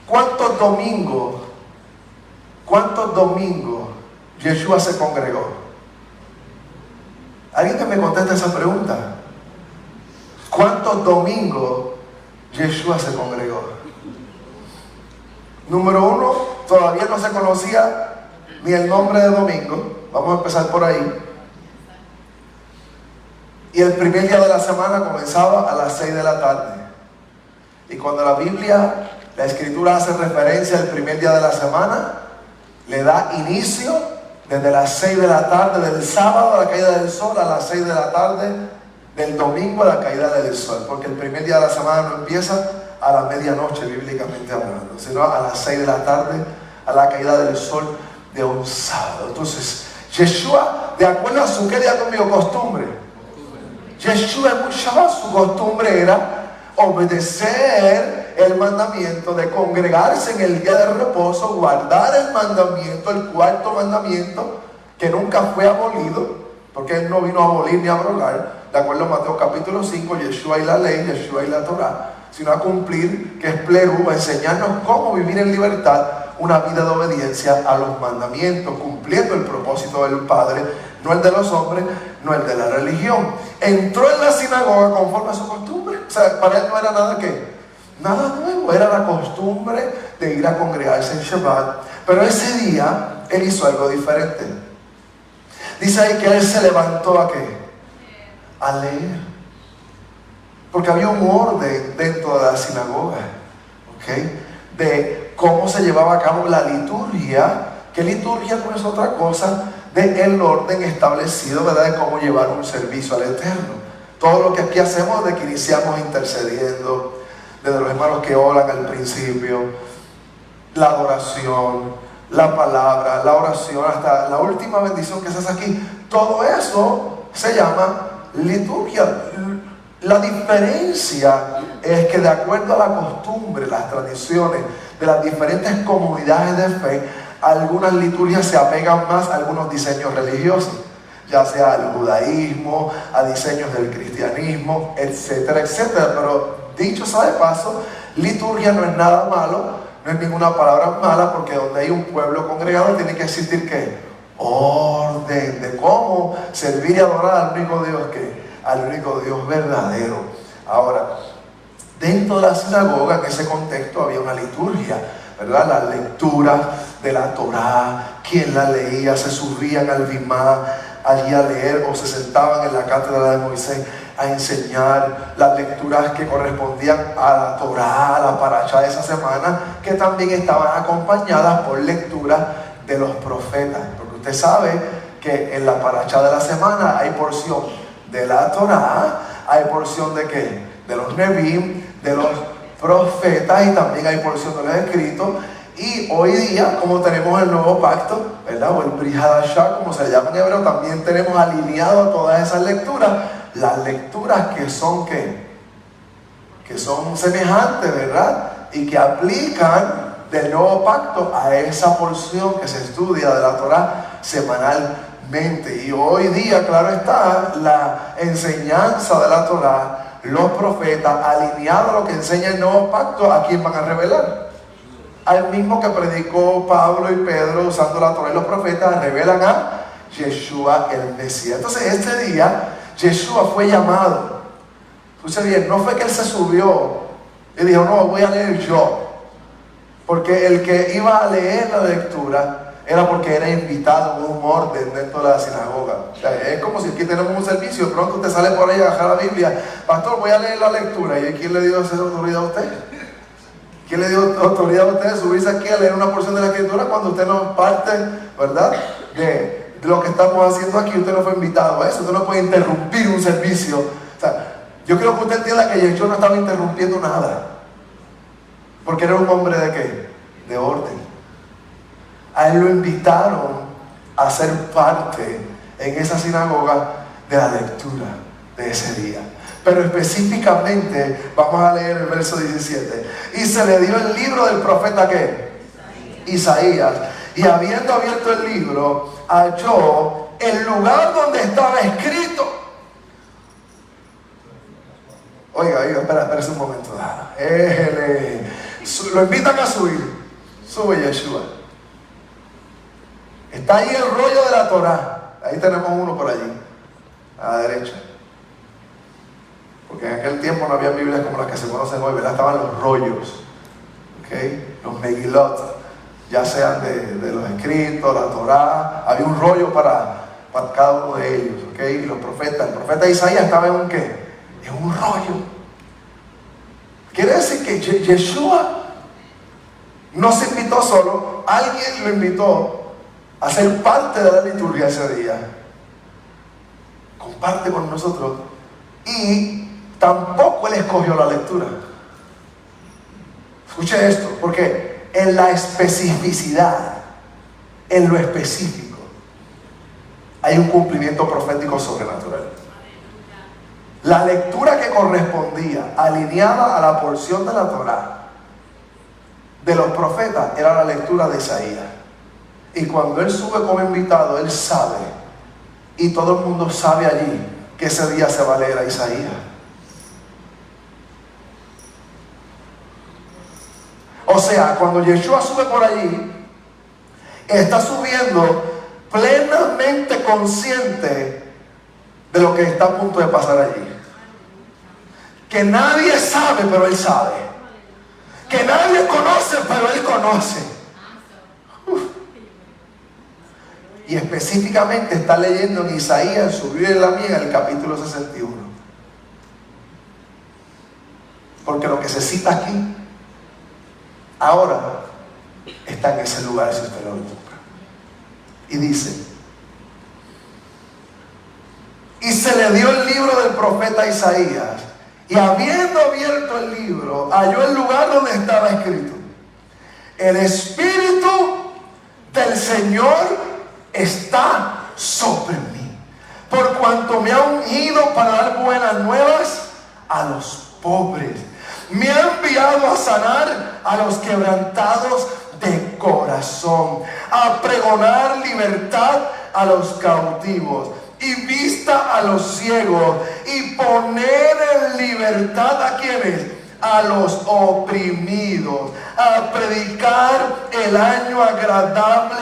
¿Cuántos domingos Yeshua se congregó? ¿Alguien que me conteste esa pregunta? ¿Cuántos domingos Yeshua se congregó? Número uno, todavía no se conocía ni el nombre de domingo. Vamos a empezar por ahí. Y el primer día de la semana comenzaba a las 6 de la tarde. Y cuando la Biblia, la Escritura hace referencia al primer día de la semana, le da inicio desde las 6 de la tarde del sábado a la caída del sol, a las 6 de la tarde del domingo a la caída del sol. Porque el primer día de la semana no empieza a la medianoche, bíblicamente hablando, sino a las 6 de la tarde, a la caída del sol de un sábado. Entonces, Yeshua, de acuerdo a su, ¿qué día conmigo? Costumbre. Yeshua en un Shabbat, su costumbre era obedecer el mandamiento de congregarse en el día de reposo, guardar el mandamiento, el cuarto mandamiento, que nunca fue abolido, porque él no vino a abolir ni a abrogar, de acuerdo a Mateo capítulo 5, Yeshua y la ley, Yeshua y la Torah, sino a cumplir, que es plerú, a enseñarnos cómo vivir en libertad una vida de obediencia a los mandamientos, cumpliendo el propósito del Padre, no el de los hombres, no el de la religión. Entró en la sinagoga conforme a su costumbre. O sea, para él no era nada nuevo, era la costumbre de ir a congregarse en Shabbat. Pero ese día él hizo algo diferente. Dice ahí que él se levantó ¿a qué? A leer. Porque había un orden dentro de la sinagoga, ¿ok? De cómo se llevaba a cabo la liturgia, que liturgia no es otra cosa de el orden establecido, ¿verdad?, de cómo llevar un servicio al Eterno. Todo lo que aquí hacemos, de que iniciamos intercediendo, desde los hermanos que oran al principio, la adoración, la palabra, la oración, hasta la última bendición que se hace aquí, todo eso se llama liturgia. La diferencia es que de acuerdo a la costumbre, las tradiciones de las diferentes comunidades de fe, algunas liturgias se apegan más a algunos diseños religiosos, ya sea al judaísmo, a diseños del cristianismo, etcétera, etcétera. Pero dicho sea de paso, liturgia no es nada malo, no es ninguna palabra mala, porque donde hay un pueblo congregado tiene que existir ¿qué? Orden de cómo servir y adorar al único Dios al único Dios verdadero. Ahora, dentro de la sinagoga, en ese contexto, había una liturgia, ¿verdad? Las lecturas de la Torá, quien la leía, se subían al bimá allí a leer, o se sentaban en la cátedra de Moisés a enseñar las lecturas que correspondían a la Torá, a la paracha de esa semana, que también estaban acompañadas por lecturas de los profetas. Porque usted sabe que en la paracha de la semana hay porción de la Torá, hay porción de ¿qué? De los Nebim, de los profetas, y también hay porción de los escritos. Y hoy día, como tenemos el nuevo pacto, ¿verdad?, o el Brit Hadashah, como se llama en hebreo, también tenemos alineado todas esas lecturas las lecturas que son que son semejantes, ¿verdad? Y que aplican del nuevo pacto a esa porción que se estudia de la Torá semanalmente. Y hoy día, claro está, la enseñanza de la Torá, los profetas, alineado a lo que enseña el nuevo pacto, ¿a quién van a revelar? Al mismo que predicó Pablo y Pedro usando la Torá y los profetas, revelan a Yeshua el Mesías. Entonces este día Yeshua fue llamado. Escucha bien, no fue que él se subió y dijo, no, voy a leer yo. Porque el que iba a leer la lectura era porque era invitado en un orden dentro de la sinagoga. O sea, es como si aquí tenemos un servicio, de pronto usted sale por ahí a bajar la Biblia. Pastor, voy a leer la lectura. ¿Y quién le dio esa autoridad a usted? ¿Quién le dio autoridad a usted de subirse aquí a leer una porción de la escritura cuando usted no es parte, ¿verdad?, de lo que estamos haciendo aquí? Usted no fue invitado a eso. Usted no puede interrumpir un servicio. O sea, yo creo que usted entienda que Yeshua no estaba interrumpiendo nada, porque era un hombre ¿de qué? De orden. A él lo invitaron a ser parte en esa sinagoga de la lectura de ese día. Pero específicamente vamos a leer el verso 17. Y se le dio el libro del profeta ¿qué? Isaías. Y habiendo abierto el libro, halló el lugar donde estaba escrito. Oiga, espera un momento. Lo invitan a subir. Sube Yeshua. Está ahí el rollo de la Torá. Ahí tenemos uno por allí, a la derecha. Porque en aquel tiempo no había Biblias como las que se conocen hoy, ¿verdad? Estaban los rollos, ¿okay? Los Megilot, ya sean de los escritos, la Torá. Había un rollo para cada uno de ellos, ¿okay? Y los profetas, el profeta Isaías estaba en un ¿qué? En un rollo. Quiere decir que Yeshua no se invitó solo, alguien lo invitó a ser parte de la liturgia ese día. Comparte con nosotros. Y tampoco él escogió la lectura. Escuche esto, porque en la especificidad, en lo específico, hay un cumplimiento profético sobrenatural. La lectura que correspondía, alineada a la porción de la Torá de los profetas, era la lectura de Isaías. Y cuando él sube como invitado, él sabe, y todo el mundo sabe allí, que ese día se va a leer a Isaías. O sea, cuando Yeshua sube por allí, está subiendo plenamente consciente de lo que está a punto de pasar allí. Que nadie sabe, pero él sabe. Que nadie conoce, pero él conoce. Y específicamente está leyendo en Isaías, en su Biblia y en la mía, en el capítulo 61. Porque lo que se cita aquí, ahora, está en ese lugar, si usted lo busca. Y dice: y se le dio el libro del profeta Isaías, y habiendo abierto el libro, halló el lugar donde estaba escrito: el Espíritu del Señor está sobre mí, por cuanto me ha ungido para dar buenas nuevas a los pobres. Me ha enviado a sanar a los quebrantados de corazón, a pregonar libertad a los cautivos y vista a los ciegos, y poner en libertad ¿a quiénes? A los oprimidos, a predicar el año agradable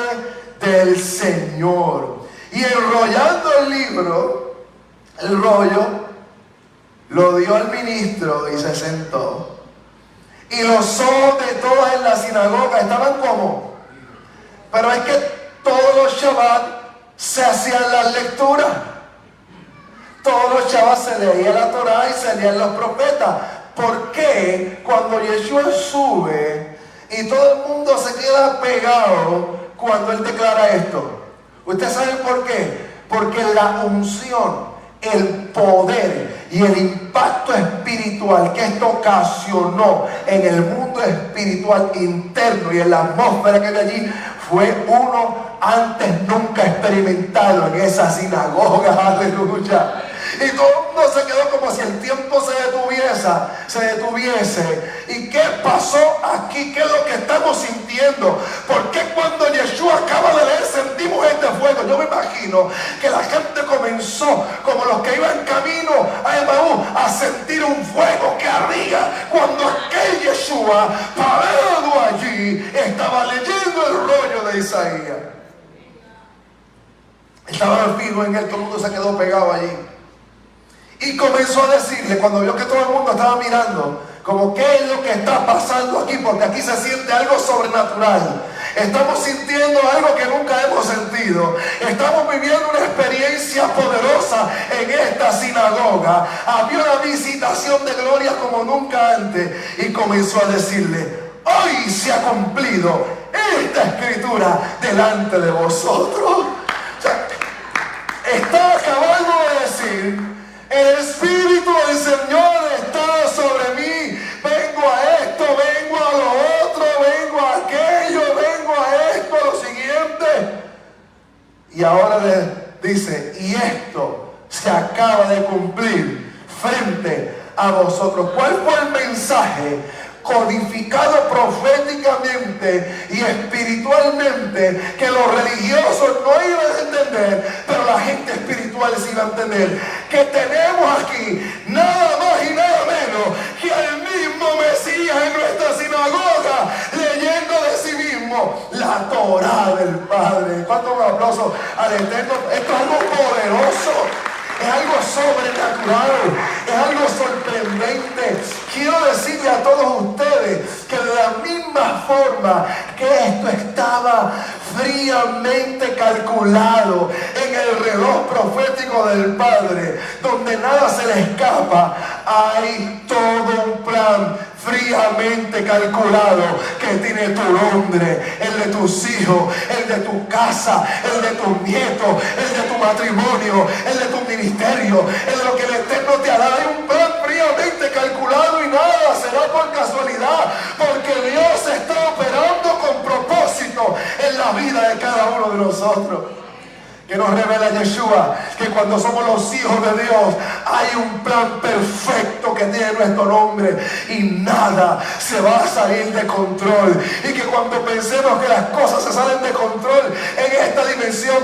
del Señor. Y enrollando el libro, el rollo, lo dio al ministro y se sentó. Y los ojos de todos en la sinagoga estaban como. Pero es que todos los Shabbat se hacían las lecturas. Todos los Shabbat se leía la Torá y se leían los profetas. ¿Por qué cuando Yeshua sube y todo el mundo se queda pegado cuando él declara esto? ¿Usted sabe por qué? Porque la unción, el poder y el impacto espiritual que esto ocasionó en el mundo espiritual interno y en la atmósfera que hay allí fue uno antes nunca experimentado en esa sinagoga. Aleluya. Y todo el mundo se quedó como si el tiempo se detuviese. ¿Y qué pasó aquí? ¿Qué es lo que estamos sintiendo? ¿Por qué cuando Yeshua acaba de leer sentimos este fuego? Yo me imagino que la gente comenzó, como los que iban camino a Emaús, a sentir un fuego que ardía cuando aquel Yeshua, parado allí, estaba leyendo el rollo de Isaías. Estaba fijo en él, todo el mundo se quedó pegado allí. Y comenzó a decirle, cuando vio que todo el mundo estaba mirando, como qué es lo que está pasando aquí, porque aquí se siente algo sobrenatural. Estamos sintiendo algo que nunca hemos sentido. Estamos viviendo una experiencia poderosa en esta sinagoga. Había una visitación de gloria como nunca antes. Y comenzó a decirle, hoy se ha cumplido esta escritura delante de vosotros. O sea, está acabando de decir, el Espíritu del Señor está sobre mí. Vengo a esto, vengo a lo otro, vengo a aquello, vengo a esto, a lo siguiente. Y ahora le dice, y esto se acaba de cumplir frente a vosotros. ¿Cuál fue el mensaje codificado proféticamente y espiritualmente que los religiosos no iban a entender, pero la gente espiritual sí iba a entender? Que tenemos aquí nada más y nada menos que al mismo Mesías en nuestra sinagoga, leyendo de sí mismo la Torá del Padre. ¿Cuánto un aplauso al Eterno? Esto es algo poderoso. Es algo sobrenatural, es algo sorprendente. Quiero decirle a todos ustedes que de la misma forma que esto estaba fríamente calculado en el reloj profético del Padre, donde nada se le escapa, hay todo un plan fríamente calculado que tiene tu nombre, el de tus hijos, el de tu casa, el de tus nietos, el de tu matrimonio, el de tu ministerio, el de lo que el Eterno te hará. Hay un plan fríamente calculado y nada será por casualidad, porque Dios está operando con propósito en la vida de cada uno de nosotros. Que nos revela Yeshua que cuando somos los hijos de Dios hay un plan perfecto que tiene nuestro nombre y nada se va a salir de control. Y que cuando pensemos que las cosas se salen de control en esta dimensión,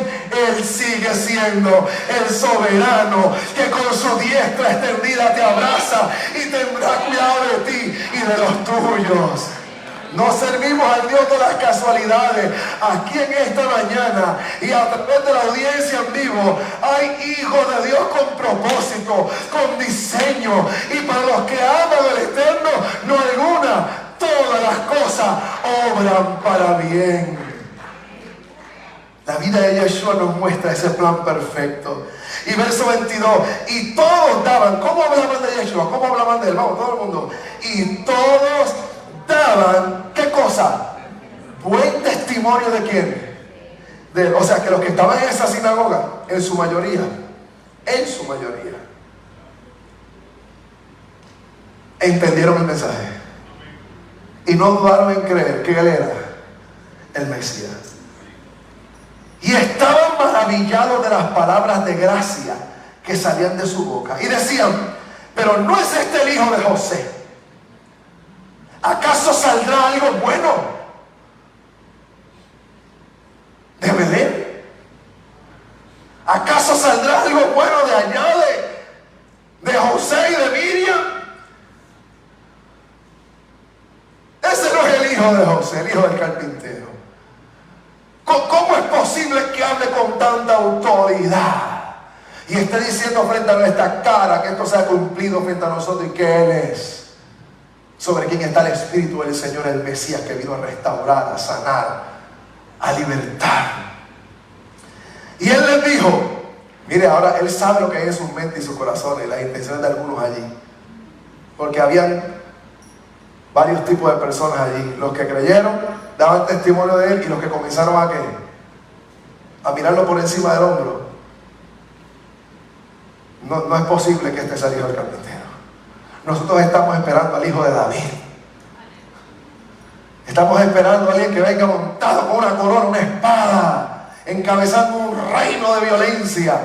Él sigue siendo el soberano que con su diestra extendida te abraza y tendrá cuidado de ti y de los tuyos. No servimos al Dios de las casualidades. Aquí en esta mañana y a través de la audiencia en vivo hay hijos de Dios con propósito, con diseño. Y para los que aman al Eterno, no alguna, todas las cosas obran para bien. La vida de Yeshua nos muestra ese plan perfecto. Y verso 22, y todos daban. ¿Cómo hablaban de Yeshua? ¿Cómo hablaban de él? Vamos, todo el mundo. Y todos daban, ¿qué cosa? Buen testimonio de quién. O sea, que los que estaban en esa sinagoga, en su mayoría, entendieron el mensaje y no dudaron en creer que él era el Mesías. Y estaban maravillados de las palabras de gracia que salían de su boca y decían, pero ¿no es este el hijo de José? ¿Acaso saldrá algo bueno de Belén? ¿Acaso saldrá algo bueno de allá de José y de Miriam? Ese no es el hijo de José, el hijo del carpintero. ¿Cómo es posible que hable con tanta autoridad y esté diciendo frente a nuestra cara que esto se ha cumplido frente a nosotros y que Él es? Sobre quién está el Espíritu del Señor, el Mesías, que vino a restaurar, a sanar, a libertar. Y Él les dijo, mire, ahora Él sabe lo que hay en sus mentes y sus corazones, las intenciones de algunos allí. Porque habían varios tipos de personas allí. Los que creyeron, daban testimonio de Él, y los que comenzaron a ¿qué? A mirarlo por encima del hombro. No es posible que este sea el hijo del carpintero. Nosotros estamos esperando al hijo de David. Estamos esperando a alguien que venga montado con una corona, una espada, encabezando un reino de violencia.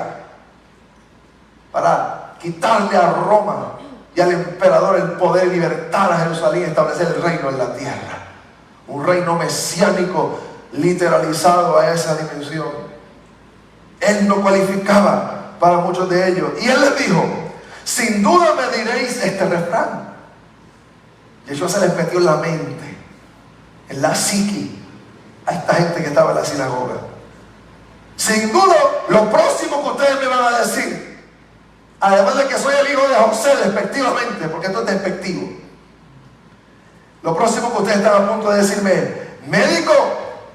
para quitarle a Roma y al emperador el poder y libertar a Jerusalén y establecer el reino en la tierra. Un reino mesiánico literalizado a esa dimensión. Él no cualificaba para muchos de ellos. Y él les dijo: sin duda me diréis este refrán. Y eso se les metió en la mente, en la psiqui, a esta gente que estaba en la sinagoga. Sin duda, lo próximo que ustedes me van a decir, además de que soy el hijo de José, despectivamente, porque esto es despectivo, lo próximo que ustedes están a punto de decirme: médico,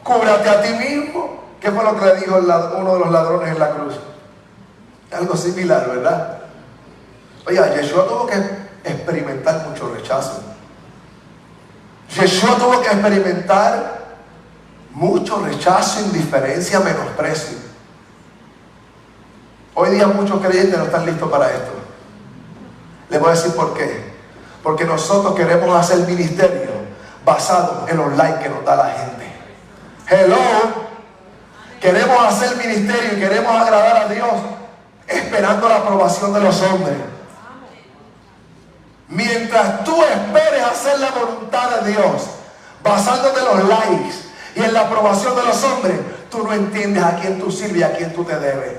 cúbrate a ti mismo. ¿Qué fue lo que le dijo uno de los ladrones en la cruz? Algo similar, ¿verdad? Oiga, Yeshua tuvo que experimentar mucho rechazo. Yeshua tuvo que experimentar mucho rechazo, indiferencia, menosprecio. Hoy día muchos creyentes no están listos para esto. Les voy a decir por qué. Porque nosotros queremos hacer ministerio basado en los likes que nos da la gente. Hello. Queremos hacer ministerio y queremos agradar a Dios esperando la aprobación de los hombres. Mientras tú esperes hacer la voluntad de Dios basándote en los likes y en la aprobación de los hombres, tú no entiendes a quién tú sirves y a quién tú te debes.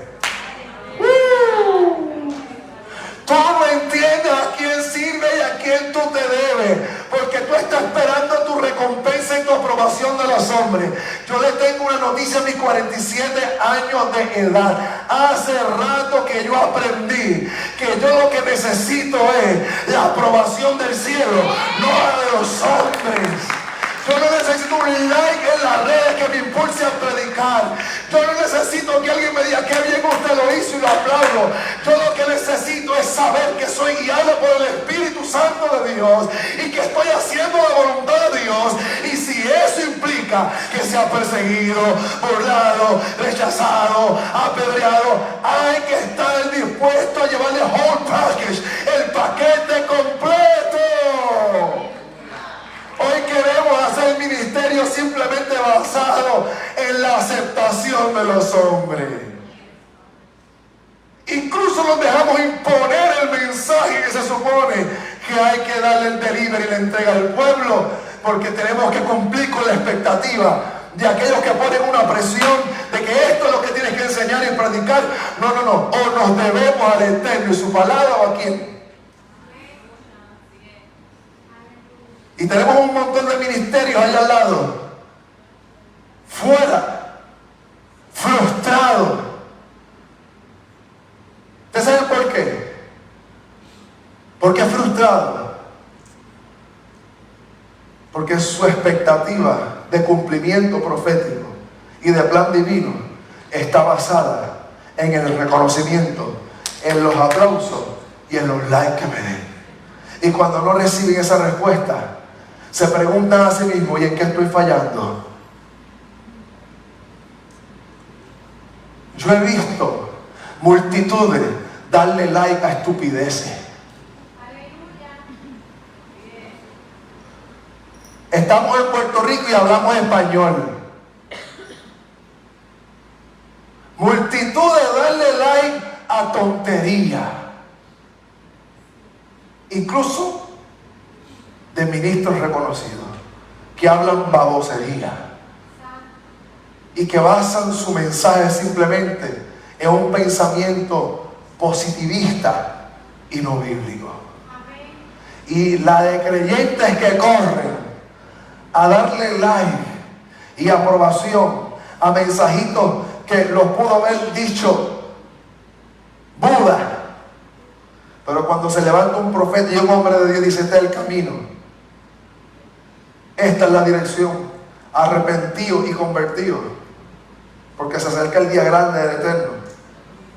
Tú no entiendes a quién sirve y a quién tú te debes, porque tú estás esperando tu recompensa y tu aprobación de los hombres. Yo le tengo una noticia a mis 47 años de edad. Hace rato que yo aprendí que yo lo que necesito es la aprobación del cielo, no la de los hombres. Yo no necesito un like en las redes que me impulse a predicar. Yo no necesito que alguien me diga: qué bien usted lo hizo, y lo aplaudo. Yo lo que necesito es saber que soy guiado por el Espíritu Santo de Dios y que estoy haciendo la voluntad de Dios. Y si eso implica que sea perseguido, burlado, rechazado, apedreado, hay que estar dispuesto a llevarle whole package, el paquete completo. Hoy queremos hacer ministerio simplemente basado en la aceptación de los hombres. Incluso nos dejamos imponer el mensaje que se supone que hay que darle el delivery y la entrega al pueblo, porque tenemos que cumplir con la expectativa de aquellos que ponen una presión de que esto es lo que tienes que enseñar y predicar. No. O nos debemos al Eterno y su palabra, o a quién. Y tenemos un montón de ministerios allá al lado, fuera, frustrados. ¿Ustedes saben por qué? ¿Por qué frustrado? Porque su expectativa de cumplimiento profético y de plan divino está basada en el reconocimiento, en los aplausos y en los likes que me den. Y cuando no reciben esa respuesta, se preguntan a sí mismos: ¿y en qué estoy fallando? Yo he visto multitudes darle like a estupideces. Estamos en Puerto Rico y hablamos español. Multitudes darle like a tontería. Incluso de ministros reconocidos que hablan babosería y que basan su mensaje simplemente en un pensamiento positivista y no bíblico. Y la de creyentes que corren a darle like y aprobación a mensajitos que los pudo haber dicho Buda, pero cuando se levanta un profeta y un hombre de Dios dice: este es el camino, esta es la dirección, arrepentido y convertido, porque se acerca el día grande del Eterno,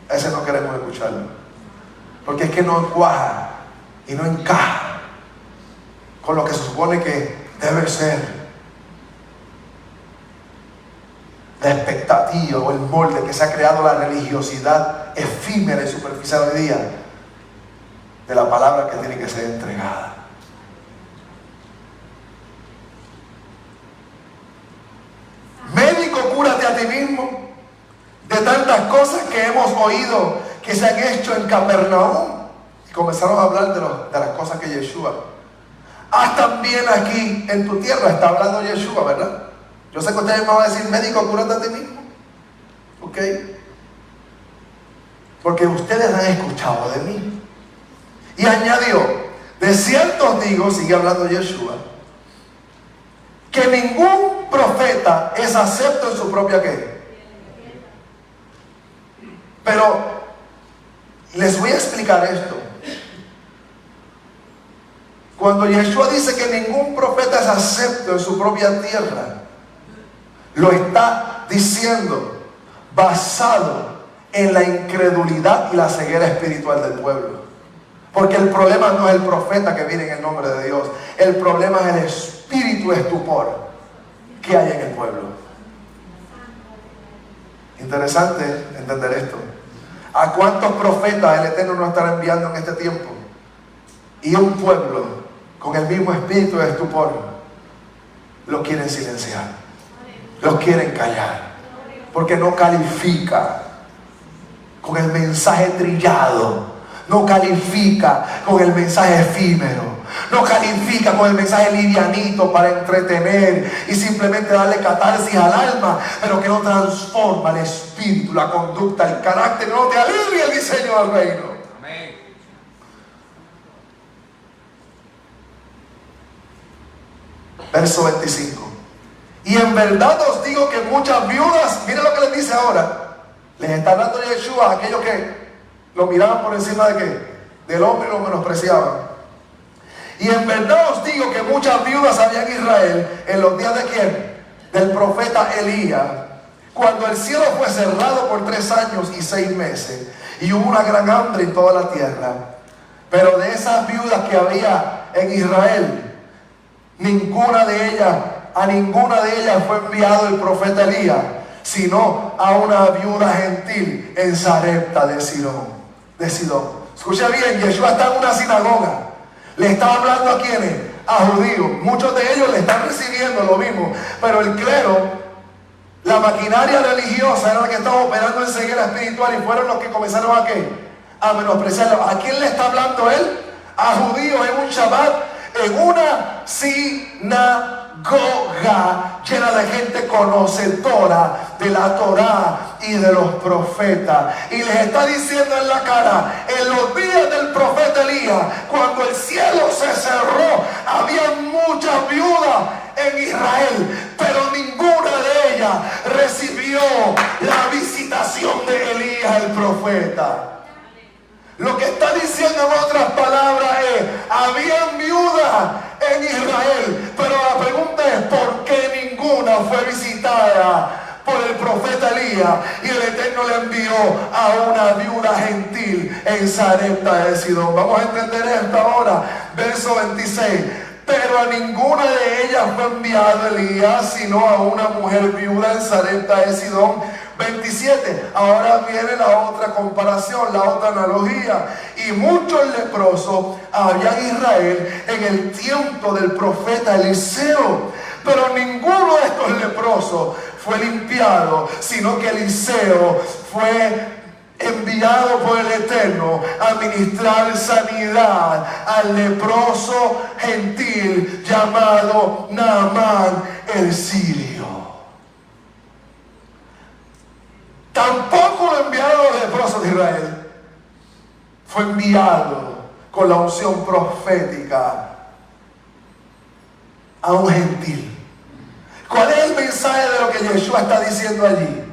ese no queremos escucharlo, porque es que no cuaja y no encaja con lo que se supone que debe ser la expectativa o el molde que se ha creado la religiosidad efímera y superficial hoy día de la palabra que tiene que ser entregada. Médico, cúrate a ti mismo. De tantas cosas que hemos oído que se han hecho en Capernaum. Y comenzaron a hablar de las cosas que Yeshua. Haz también aquí en tu tierra. Está hablando Yeshua, ¿verdad? Yo sé que ustedes me van a decir, médico, cúrate a ti mismo. ¿Ok? Porque ustedes han escuchado de mí. Y añadió, de cierto os digo, sigue hablando Yeshua, que ningún profeta es acepto en su propia ¿qué? Pero les voy a explicar esto. Cuando Yeshua dice que ningún profeta es acepto en su propia tierra, lo está diciendo basado en la incredulidad y la ceguera espiritual del pueblo. Porque el problema no es el profeta que viene en el nombre de Dios. El problema es el espíritu de estupor que hay en el pueblo. Interesante entender esto. ¿A cuántos profetas el Eterno nos estará enviando en este tiempo? Y un pueblo con el mismo espíritu de estupor lo quieren silenciar, los quieren callar, porque no califica con el mensaje trillado, no califica con el mensaje efímero, no califica con el mensaje livianito para entretener y simplemente darle catarsis al alma, pero que no transforma el espíritu, la conducta, el carácter, no te alivia el diseño del reino. Amén. Verso 25. Y en verdad os digo que muchas viudas, miren lo que les dice ahora, les está hablando Yeshua a aquellos que lo miraban por encima de qué, del hombre y lo menospreciaban. Y en verdad os digo que muchas viudas había en Israel en los días de quién, del profeta Elías, cuando el cielo fue cerrado por 3 años y 6 meses y hubo una gran hambre en toda la tierra. Pero de esas viudas que había en Israel, a ninguna de ellas fue enviado el profeta Elías, sino a una viuda gentil en Sarepta de Sidón. Escucha bien, Yeshua está en una sinagoga. Le está hablando a quienes, a judíos. Muchos de ellos le están recibiendo lo mismo, pero el clero, la maquinaria religiosa era la que estaba operando en ceguera espiritual y fueron los que comenzaron a ¿qué? A menospreciarlo. ¿A quién le está hablando él? A judíos en un Shabbat, en una sinagoga llena de gente conocedora de la Torá y de los profetas, y les está diciendo en la cara, en los días del profeta Elías, cuando el cielo se cerró, había muchas viudas en Israel, pero ninguna de ellas recibió la visitación de Elías el profeta. Lo que está diciendo en otras palabras es, habían viudas en Israel, pero la pregunta es, ¿por qué ninguna fue visitada por el profeta Elías? Y el Eterno le envió a una viuda gentil en Sarepta de Sidón. Vamos a entender esto ahora. Verso 26. Pero a ninguna de ellas fue enviado Elías, sino a una mujer viuda en Sarepta de Sidón. 27. Ahora viene la otra comparación, la otra analogía. Y muchos leprosos había en Israel en el tiempo del profeta Eliseo, pero ninguno de estos leprosos fue limpiado, sino que Eliseo fue enviado por el Eterno a ministrar sanidad al leproso gentil llamado Naamán el sirio. Tampoco lo enviaron los leprosos de Israel. Fue enviado con la unción profética a un gentil. ¿Cuál es el mensaje de lo que Yeshua está diciendo allí?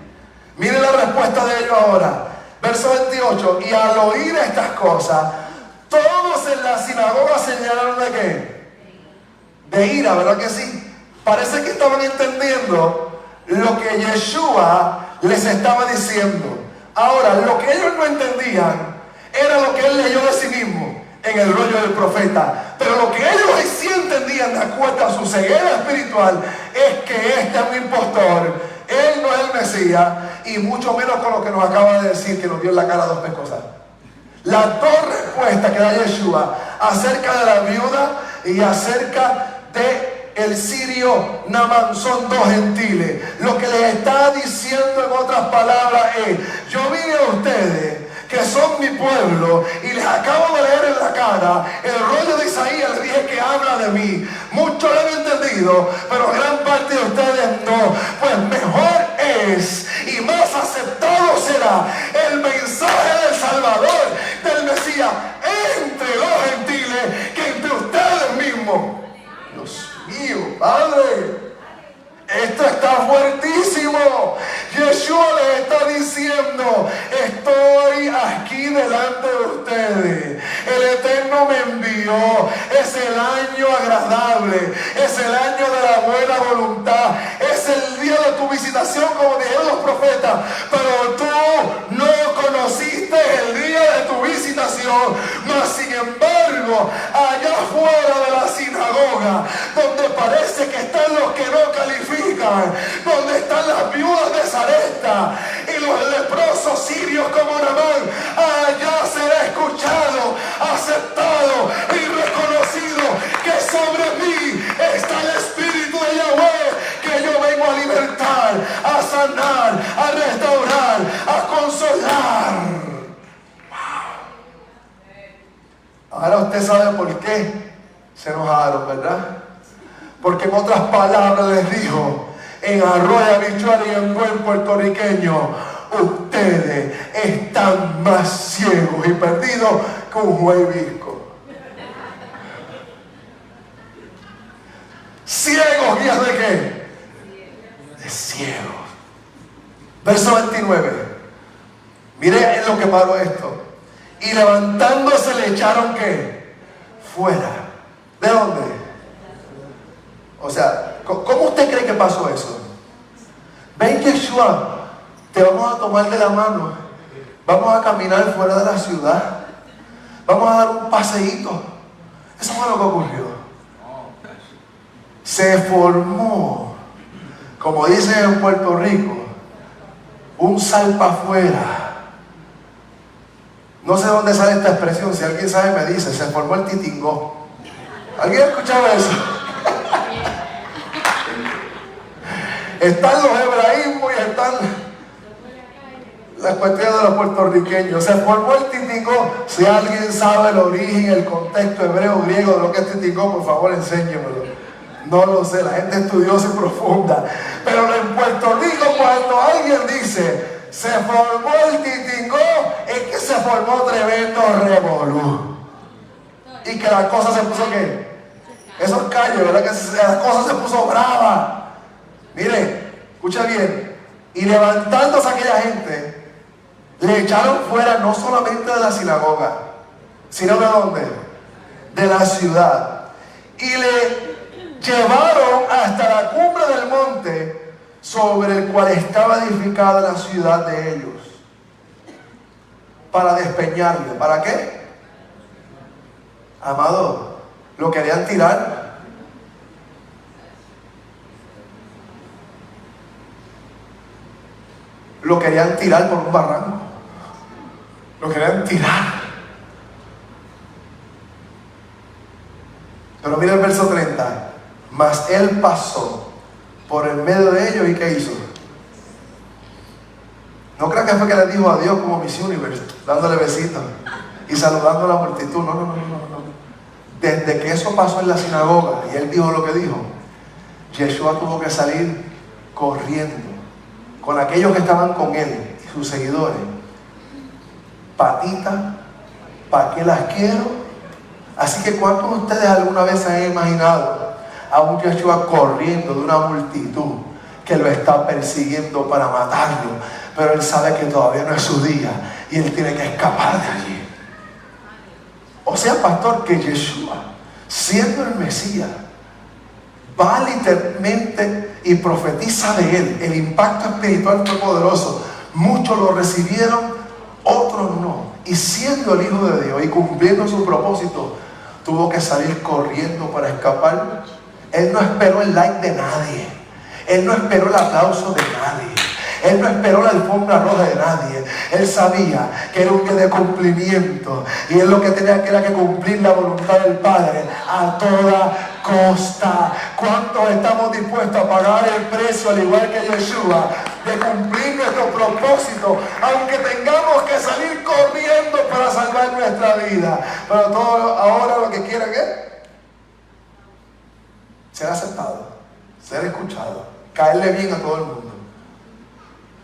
Miren la respuesta de ellos ahora. Verso 28. Y al oír estas cosas, todos en la sinagoga se llenaron ¿de qué? De ira, ¿verdad que sí? Parece que estaban entendiendo lo que Yeshua les estaba diciendo. Ahora, lo que ellos no entendían era lo que él leyó de sí mismo en el rollo del profeta. Pero lo que ellos sí entendían, de acuerdo a su ceguera espiritual, es que este es un impostor. Él no es el Mesías, y mucho menos con lo que nos acaba de decir, que nos dio en la cara 2 pescosas. Las 2 respuestas que da Yeshua acerca de la viuda y acerca de el sirio Naamán son 2 gentiles. Lo que les está diciendo en otras palabras es: yo vine a ustedes que son mi pueblo, y les acabo de leer en la cara el rollo de Isaías, les dije que habla de mí. Muchos lo han entendido, pero gran parte de ustedes no. Pues mejor es y más aceptado será el mensaje del Salvador, del Mesías, entre los gentiles que entre ustedes mismos. Dios mío, Padre, esto está fuertísimo. Yeshua les está diciendo: estoy aquí delante de ustedes. El Eterno me envió. Es el año agradable, es el año de la buena voluntad, es el día de tu visitación, como dijeron los profetas. Pero tú no conociste el día de tu visitación. Mas sin embargo, allá afuera de la sinagoga, donde parece que están los que no califican, donde están las viudas de Sarepta y los leprosos sirios como Naamán, allá será escuchado, aceptado y reconocido que sobre mí está el Espíritu de Yahweh, que yo vengo a libertar, a sanar, a restaurar, a consolar. Ahora usted sabe por qué se enojaron, ¿verdad? Porque en otras palabras les dijo, en arroyo habitual y en buen puertorriqueño: ustedes están más ciegos y perdidos que un juez visco. ¿Ciegos guías de qué? De ciegos. Verso 29. Mire en lo que paró esto. Y levantándose le echaron ¿qué? Fuera. ¿De dónde? O sea, ¿cómo usted cree que pasó eso? Ven, Yeshua, te vamos a tomar de la mano, vamos a caminar fuera de la ciudad, vamos a dar un paseíto. Eso fue lo que ocurrió. Se formó, como dicen en Puerto Rico, un salpa afuera. No sé dónde sale esta expresión, si alguien sabe me dice. Se formó el titingó. ¿Alguien ha escuchado eso? Están los hebraísmos y están las cuestiones de los puertorriqueños. Se formó el titingó. Si alguien sabe el origen, el contexto hebreo, griego de lo que es titingó, por favor enséñemelo. No lo sé, la gente estudiosa y profunda. Pero en Puerto Rico, cuando alguien dice se formó el titingó, es que se formó tremendo revolú. Y que la cosa se puso ¿qué? Esos callos, ¿verdad? Que la cosa se puso brava. Mire, escucha bien. Y levantándose aquella gente, le echaron fuera no solamente de la sinagoga, sino ¿de dónde? De la ciudad. Y le llevaron hasta la cumbre del monte sobre el cual estaba edificada la ciudad de ellos, para despeñarle. ¿Para qué? Amado, lo querían tirar. Lo querían tirar por un barranco. Lo querían tirar. Pero mira el verso 30. Mas él pasó por el medio de ellos, ¿y qué hizo? No crean que fue que le dijo adiós como Miss Universe, dándole besitos y saludando a la multitud. No. Desde que eso pasó en la sinagoga y él dijo lo que dijo, Yeshua tuvo que salir corriendo con aquellos que estaban con él y sus seguidores. Patita, ¿para qué las quiero? Así que ¿cuántos de ustedes alguna vez se han imaginado a un Yeshua corriendo de una multitud que lo está persiguiendo para matarlo? Pero él sabe que todavía no es su día y él tiene que escapar de allí. O sea, pastor, que Yeshua, siendo el Mesías, va literalmente y profetiza de él. El impacto espiritual fue poderoso. Muchos lo recibieron, otros no. Y siendo el Hijo de Dios y cumpliendo su propósito, tuvo que salir corriendo para escapar. Él no esperó el like de nadie. Él no esperó el aplauso de nadie. Él no esperó la alfombra roja de nadie. Él sabía que era un día de cumplimiento. Y él lo que tenía que era que cumplir la voluntad del Padre a toda costa. ¿Cuántos estamos dispuestos a pagar el precio, al igual que Yeshua, de cumplir nuestro propósito, aunque tengamos que salir corriendo vida. Pero todos ahora lo que quieren es ser aceptado, ser escuchado, caerle bien a todo el mundo.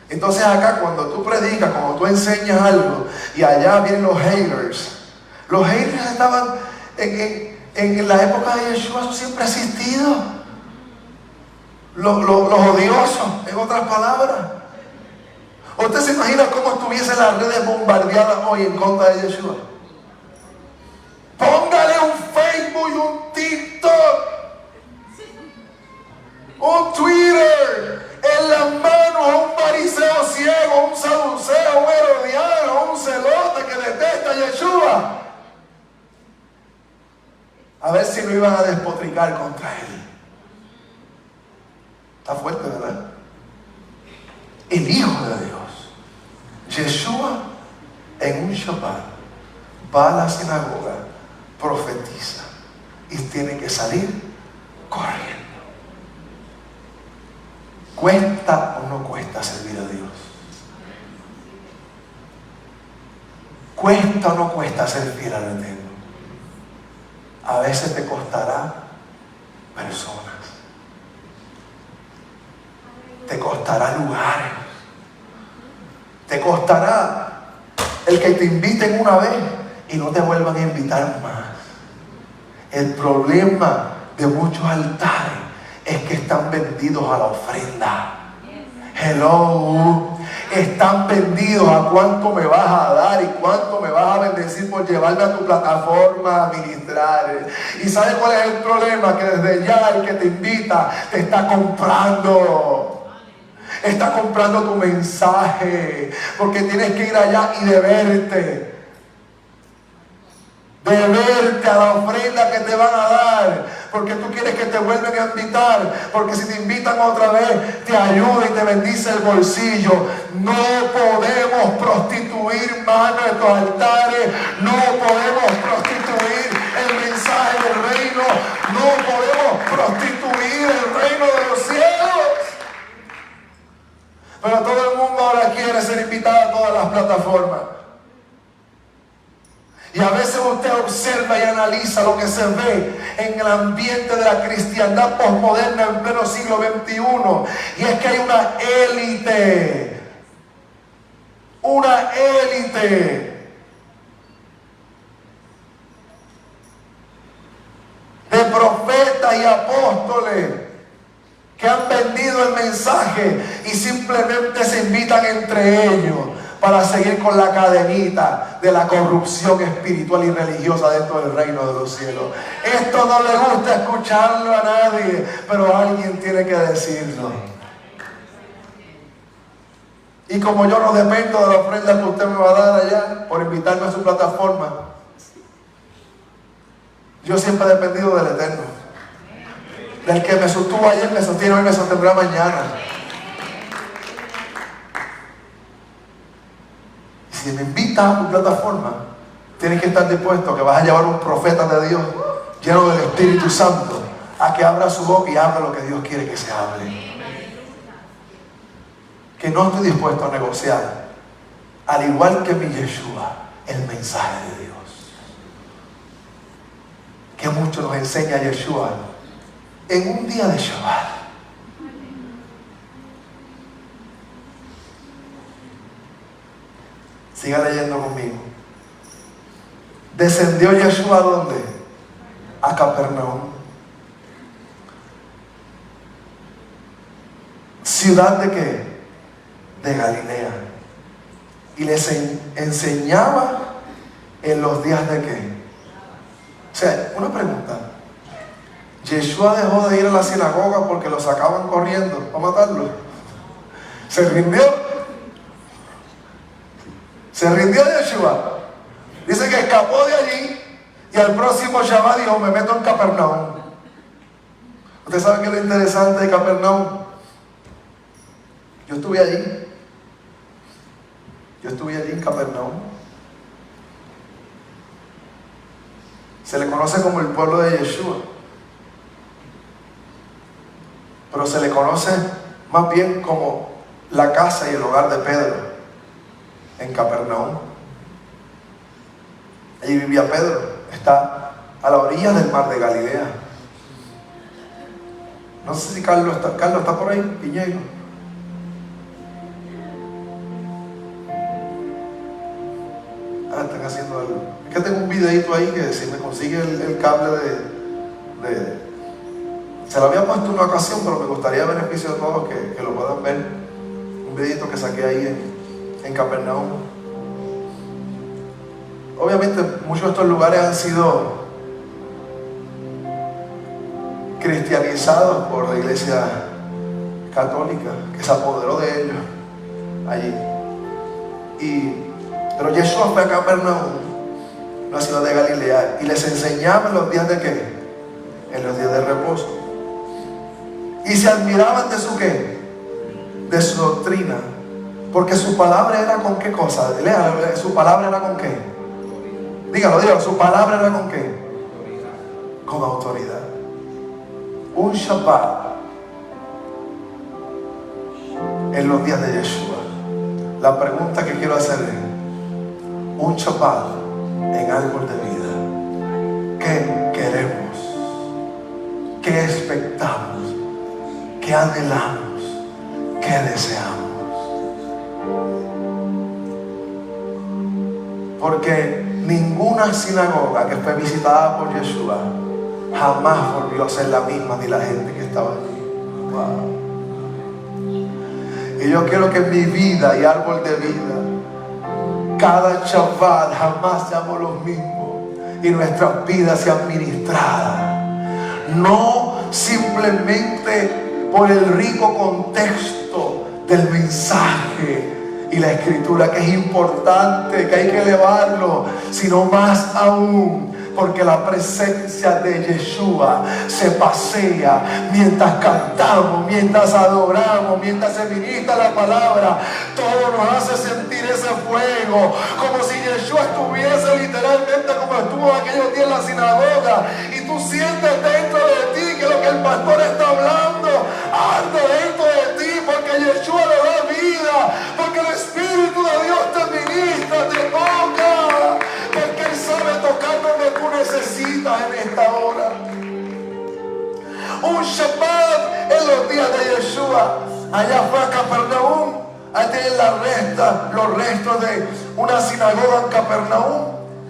Entonces acá cuando tú predicas, cuando tú enseñas algo, y allá vienen los haters. Los haters estaban en la época de Yeshua, eso siempre ha existido. Los odiosos, en otras palabras. ¿Usted se imagina cómo estuviesen las redes bombardeadas hoy en contra de Yeshua? Póngale un Facebook y un TikTok, un Twitter en las manos a un fariseo ciego, un saduceo, un herodiano, un celote que detesta a Yeshua. A ver si lo iban a despotricar contra él. Está fuerte, ¿verdad? El Hijo de Dios, Yeshua, en un Shabbat, va a la sinagoga, profetiza y tiene que salir corriendo. ¿Cuesta o no cuesta servir a Dios? ¿Cuesta o no cuesta ser fiel al Eterno? A veces te costará personas, te costará lugares, te costará el que te inviten una vez y no te vuelvan a invitar más. El problema de muchos altares es que están vendidos a la ofrenda. Hello. Están vendidos a cuánto me vas a dar y cuánto me vas a bendecir por llevarme a tu plataforma a ministrar. ¿Y sabes cuál es el problema? Que desde ya el que te invita te está comprando. Está comprando tu mensaje. Porque tienes que ir allá y deberte a la ofrenda que te van a dar, porque tú quieres que te vuelvan a invitar, porque si te invitan otra vez te ayuda y te bendice el bolsillo. No podemos prostituir más nuestros altares, no podemos prostituir el mensaje del reino, no podemos prostituir el reino de los cielos. Pero todo el mundo ahora quiere ser invitado a todas las plataformas. Y a veces usted observa y analiza lo que se ve en el ambiente de la cristiandad posmoderna en pleno siglo XXI. Y es que hay una élite. Una élite de profetas y apóstoles que han vendido el mensaje y simplemente se invitan entre ellos para seguir con la cadenita de la corrupción espiritual y religiosa dentro del reino de los cielos. Esto no le gusta escucharlo a nadie, pero alguien tiene que decirlo. Y como yo no dependo de la ofrenda que usted me va a dar allá por invitarme a su plataforma, yo siempre he dependido del Eterno. Del que me sostuvo ayer, me sostiene hoy, me sostendrá mañana. Si me invitas a tu plataforma, tienes que estar dispuesto que vas a llevar un profeta de Dios lleno del Espíritu Santo a que abra su boca y hable lo que Dios quiere que se hable. Que no estoy dispuesto a negociar, al igual que mi Yeshua, el mensaje de Dios. Que mucho nos enseña Yeshua en un día de Shabbat. Siga leyendo conmigo. Descendió Yeshua ¿a dónde? A Capernaum, ciudad de qué? De Galilea. Y les enseñaba en los días de qué. O sea, una pregunta. Yeshua dejó de ir a la sinagoga porque lo sacaban corriendo para matarlo. Se rindió. Se rindió Yeshua. Dice que escapó de allí y al próximo Shabbat dijo: me meto en Capernaum. ¿Usted sabe qué es lo interesante de Capernaum? Yo estuve allí. Yo estuve allí en Capernaum. Se le conoce como el pueblo de Yeshua, pero se le conoce más bien como la casa y el hogar de Pedro en Capernaum. Allí allí vivía Pedro. Está a la orilla del mar de Galilea. No sé si Carlos está por ahí, Piñeiro. Están haciendo algo. Es que tengo un videito ahí que si me consigue el cable se lo había puesto en una ocasión, pero me gustaría a beneficio de todos que lo puedan ver. Un videito que saqué ahí en Capernaum. Obviamente muchos de estos lugares han sido cristianizados por la iglesia católica, que se apoderó de ellos allí. Pero Yeshua fue a Capernaum, una ciudad de Galilea, y les enseñaba en los días de ¿qué? En los días de reposo. Y se admiraban de su ¿qué? De su doctrina, porque su palabra era con ¿qué cosa? Lea, su palabra era con ¿qué? Dígalo, su palabra era con ¿qué? Con autoridad. Un Shabbat en los días de Yeshua. La pregunta que quiero hacer es: un Shabbat en árbol de vida. ¿Qué queremos? ¿Qué expectamos? ¿Qué anhelamos? ¿Qué deseamos? Porque ninguna sinagoga que fue visitada por Yeshua jamás volvió a ser la misma, ni la gente que estaba allí. Wow. Y yo quiero que en mi vida y árbol de vida, cada Shabbat jamás seamos los mismos y nuestras vidas sean ministradas. No simplemente por el rico contexto del mensaje y la escritura, que es importante, que hay que elevarlo, sino más aún porque la presencia de Yeshua se pasea mientras cantamos, mientras adoramos, mientras se ministra la palabra. Todo nos hace sentir ese fuego, como si Yeshua estuviese literalmente como estuvo aquellos días en la sinagoga, y tú sientes dentro de ti que lo que el pastor está hablando arde dentro de ti, porque Yeshua le da vida, porque el Espíritu de Dios te ministra, te toca, porque Él sabe tocar donde tú necesitas en esta hora. Un Shabbat en los días de Yeshua. Allá fue a Capernaum. Ahí tienen los restos de una sinagoga en Capernaum.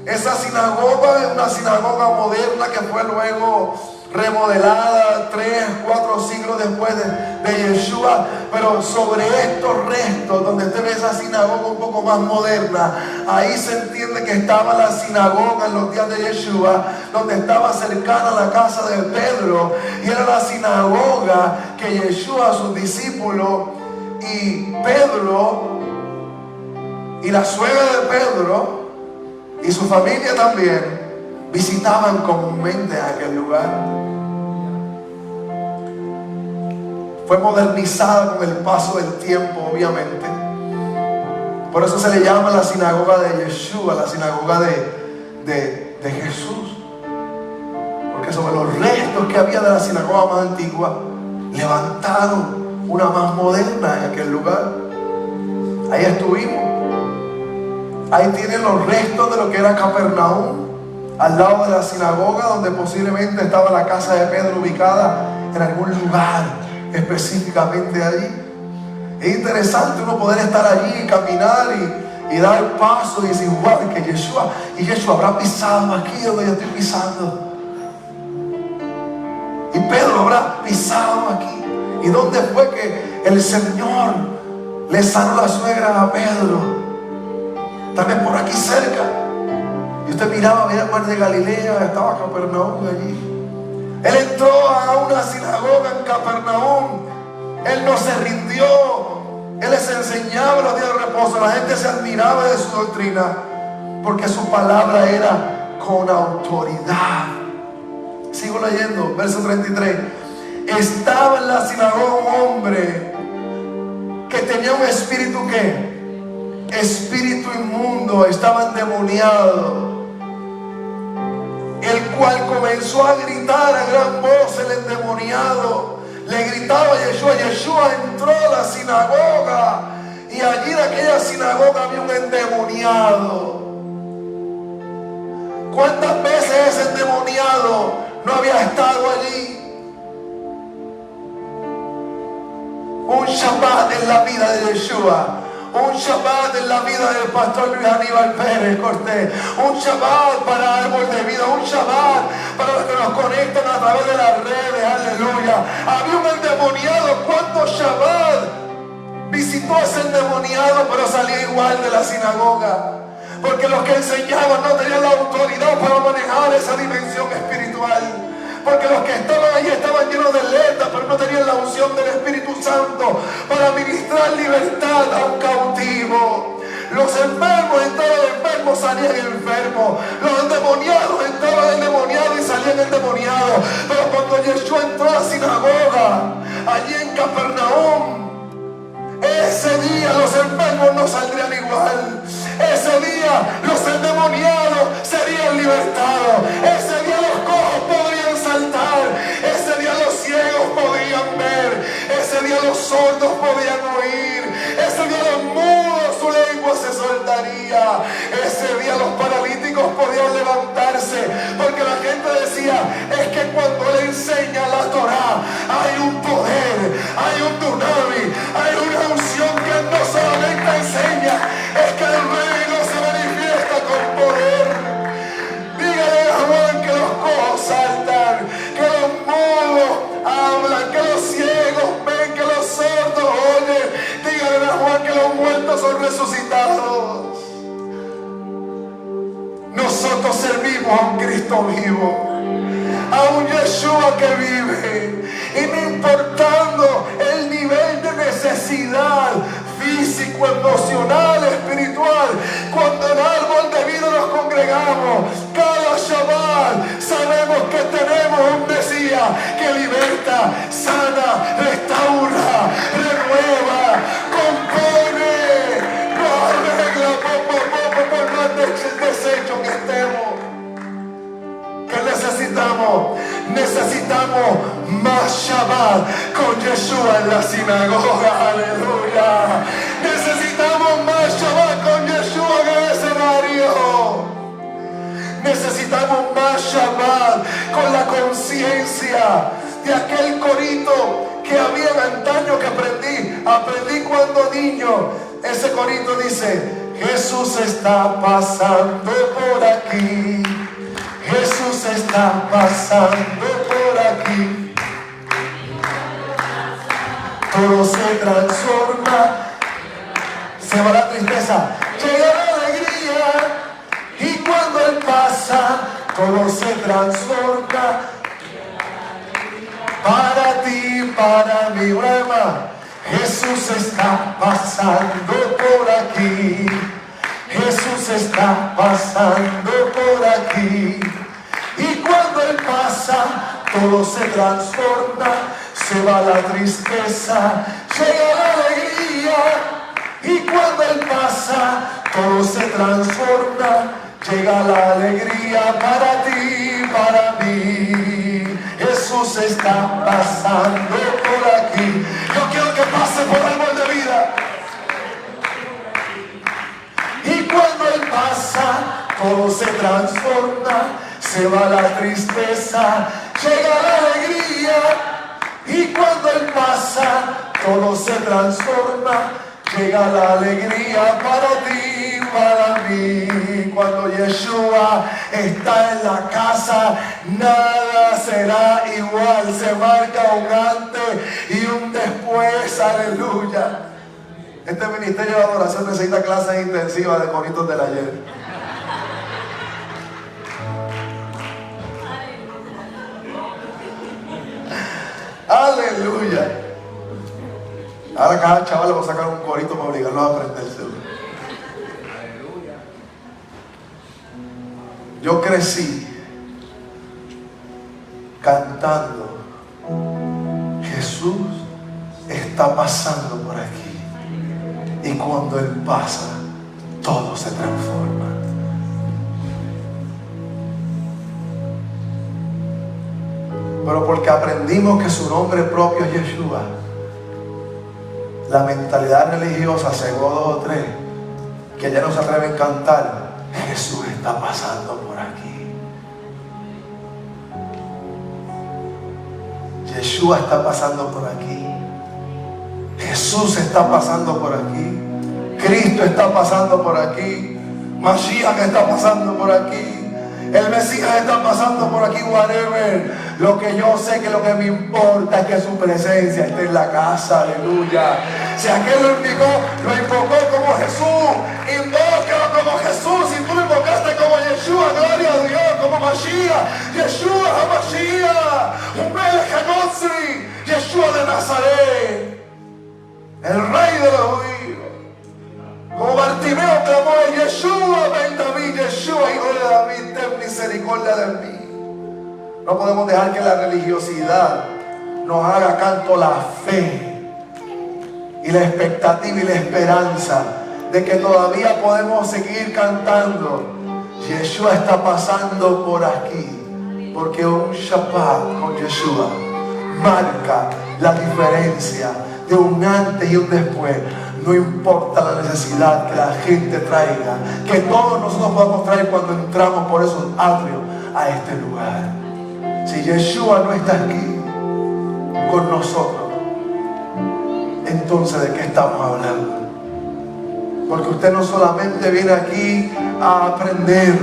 Esa sinagoga es una sinagoga moderna que fue luego remodelada 3-4 siglos después de Yeshua. Pero sobre estos restos, donde usted ve esa sinagoga un poco más moderna, ahí se entiende que estaba la sinagoga en los días de Yeshua, donde estaba cercana a la casa de Pedro, y era la sinagoga que Yeshua, sus discípulos y Pedro y la suegra de Pedro y su familia también visitaban comúnmente a aquel lugar. Fue modernizada con el paso del tiempo, obviamente. Por eso se le llama la sinagoga de Yeshua, la sinagoga de Jesús. Porque sobre los restos que había de la sinagoga más antigua, levantaron una más moderna en aquel lugar. Ahí estuvimos. Ahí tienen los restos de lo que era Capernaum, al lado de la sinagoga, donde posiblemente estaba la casa de Pedro ubicada en algún lugar específicamente allí. Es interesante uno poder estar allí y caminar y dar paso y decir: wow, que Yeshua habrá pisado aquí donde yo estoy pisando, y Pedro habrá pisado aquí. ¿Y dónde fue que el Señor le sanó la suegra a Pedro? También por aquí cerca. Y usted miraba, veía el mar de Galilea, estaba Capernaum allí. Él entró a una sinagoga en Capernaum. Él no se rindió. Él les enseñaba los días de reposo. La gente se admiraba de su doctrina, porque su palabra era con autoridad. Sigo leyendo, verso 33. Estaba en la sinagoga un hombre que tenía un espíritu ¿qué? Espíritu inmundo, estaba endemoniado, el cual comenzó a gritar a gran voz. El endemoniado le gritaba a Yeshua. Yeshua entró a la sinagoga, y allí en aquella sinagoga había un endemoniado. ¿Cuántas veces ese endemoniado no había estado allí? Un Shabbat en la vida de Yeshua. Un Shabbat en la vida del pastor Luis Aníbal Pérez Cortés. Un Shabbat para Árbol de Vida. Un Shabbat para los que nos conectan a través de las redes. Aleluya. Había un endemoniado. ¿Cuántos Shabbat visitó a ese endemoniado, pero salía igual de la sinagoga? Porque los que enseñaban no tenían la autoridad para manejar esa dimensión espiritual. Porque los que estaban allí estaban llenos de lepra, pero no tenían la unción del Espíritu Santo para ministrar libertad a un cautivo. Los enfermos entraban enfermos, salían enfermos. Los endemoniados entraban endemoniados y salían endemoniados. Pero cuando Yeshua entró a la sinagoga, allí en Capernaum, ese día los enfermos no saldrían igual. Ese día los endemoniados serían libertados. Ese día los cojos podrían saltar. Ese día los ciegos podían ver. Ese día los sordos podían oír. Ese día los mudos su lengua se soltaría. Ese día los paralíticos podían levantarse. Porque la gente decía, es que cuando él enseña la Torah hay un poder, hay un dunami, hay una unción que no solamente enseña, es que el reino se manifiesta con poder. Dígale a Juan que los cojos saltan, que los mudos hablan, que los ciegos ven, que los sordos oyen. Dígale a Juan que los muertos son resucitados. Nosotros servimos a un Cristo vivo, a un Yeshua que vive, y no importando el nivel de necesidad físico, emocional, espiritual, cuando en Árbol de Vida nos congregamos cada Shabbat, sabemos que tenemos un Mesías que liberta, sana, restaura, renueva, compone, nos arregla por más desecho que estemos. ¿Qué necesitamos? Necesitamos más Shabbat con Yeshua en la sinagoga. Aleluya. Necesitamos más Shabbat con Yeshua en el escenario. Necesitamos más Shabbat con la conciencia de aquel corito que había en antaño que aprendí cuando niño. Ese corito dice: Jesús está pasando por aquí. Jesús está pasando por aquí. Todo se transforma. Se va la tristeza, llega la alegría. Y cuando Él pasa, todo se transforma. Para ti, para mi alma, Jesús está pasando por aquí. Jesús está pasando por aquí. Y cuando Él pasa, todo se transforma. Se va la tristeza, llega la alegría. Y cuando Él pasa, todo se transforma. Llega la alegría para ti, para mí. Jesús está pasando por aquí. Yo quiero que pase por Árbol de Vida. Y cuando Él pasa, todo se transforma. Se va la tristeza, llega la alegría. Y cuando Él pasa, todo se transforma. Llega la alegría para ti, para mí. Cuando Yeshua está en la casa, nada será igual. Se marca un antes y un después. Aleluya. Este ministerio de adoración necesita clases intensivas de coritos del ayer. Aleluya. Ahora cada chaval le va a sacar un corito para obligarlos a aprendérselo. Yo crecí cantando: Jesús está pasando por aquí. Y cuando Él pasa, todo se transforma. Pero porque aprendimos que su nombre propio es Yeshua, la mentalidad religiosa cegó dos o tres que ya no se atreven a cantar: Jesús está pasando por aquí. Yeshua está pasando por aquí. Jesús está pasando por aquí. Cristo está pasando por aquí. Mashiach está pasando por aquí. El Mesías está pasando por aquí, whatever. Lo que yo sé, que lo que me importa es que su presencia esté en la casa, aleluya. Si aquel lo invocó como Jesús, invócalo como Jesús. Si tú lo invocaste como Yeshua, gloria a Dios, como Mashiach, Yeshua HaMashiach, Umelech HaNotzri, Yeshua de Nazaret, el Rey de los judíos. Como Bartimeo clamó, Yeshua, ven a mí, Yeshua, hijo de David, ten misericordia de mí. No podemos dejar que la religiosidad nos haga canto la fe y la expectativa y la esperanza de que todavía podemos seguir cantando. Yeshua está pasando por aquí, porque un Shabbat con Yeshua marca la diferencia de un antes y un después. No importa la necesidad que la gente traiga, que todos nosotros podamos traer cuando entramos por esos atrios a este lugar. Si Yeshua no está aquí con nosotros, entonces ¿de qué estamos hablando? Porque usted no solamente viene aquí a aprender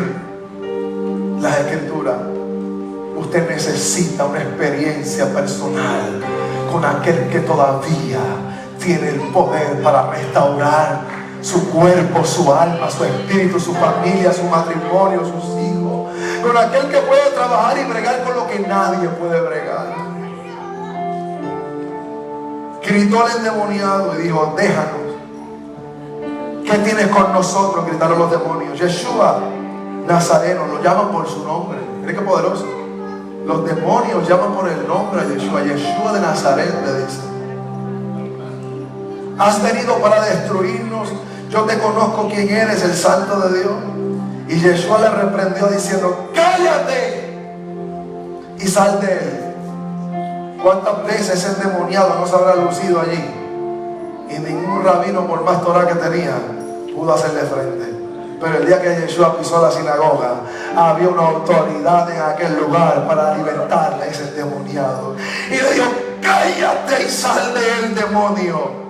las escrituras, usted necesita una experiencia personal con aquel que todavía tiene el poder para restaurar su cuerpo, su alma, su espíritu, su familia, su matrimonio, sus hijos. Con aquel que puede trabajar y bregar con lo que nadie puede bregar. Gritó el endemoniado y dijo, déjanos. ¿Qué tienes con nosotros? Gritaron los demonios. Yeshua Nazareno, lo llaman por su nombre. ¿Cree que poderoso? Los demonios llaman por el nombre a Yeshua. Yeshua de Nazaret, le dice. Has venido para destruirnos. Yo te conozco quién eres, el Santo de Dios. Y Yeshua le reprendió diciendo, cállate y sal de él. ¿Cuántas veces ese endemoniado no se habrá lucido allí? Y ningún rabino, por más Torah que tenía, pudo hacerle frente. Pero el día que Yeshua pisó la sinagoga, había una autoridad en aquel lugar para libertarle a ese endemoniado. Y le dijo, cállate y sal de él, demonio.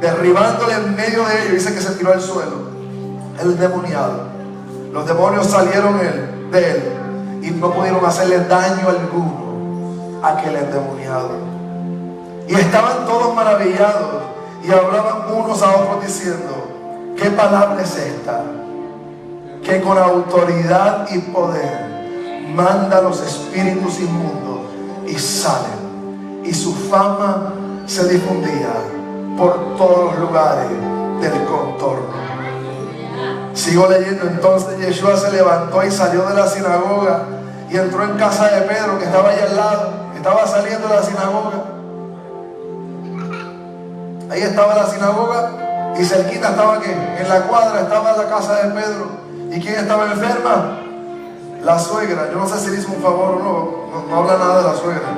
Derribándole en medio de ellos, dice que se tiró al suelo el endemoniado. Los demonios salieron de él y no pudieron hacerle daño alguno a aquel endemoniado. Y estaban todos maravillados y hablaban unos a otros diciendo, ¿qué palabra es esta? Que con autoridad y poder manda a los espíritus inmundos y salen. Y su fama se difundía por todos los lugares del contorno. Sigo leyendo. Entonces Yeshua se levantó y salió de la sinagoga y entró en casa de Pedro, que estaba allá al lado. Estaba saliendo de la sinagoga. Ahí estaba la sinagoga y cerquita estaba ¿qué? En la cuadra estaba la casa de Pedro. ¿Y quién estaba enferma? La suegra. Yo no sé si le hizo un favor o no habla nada de la suegra,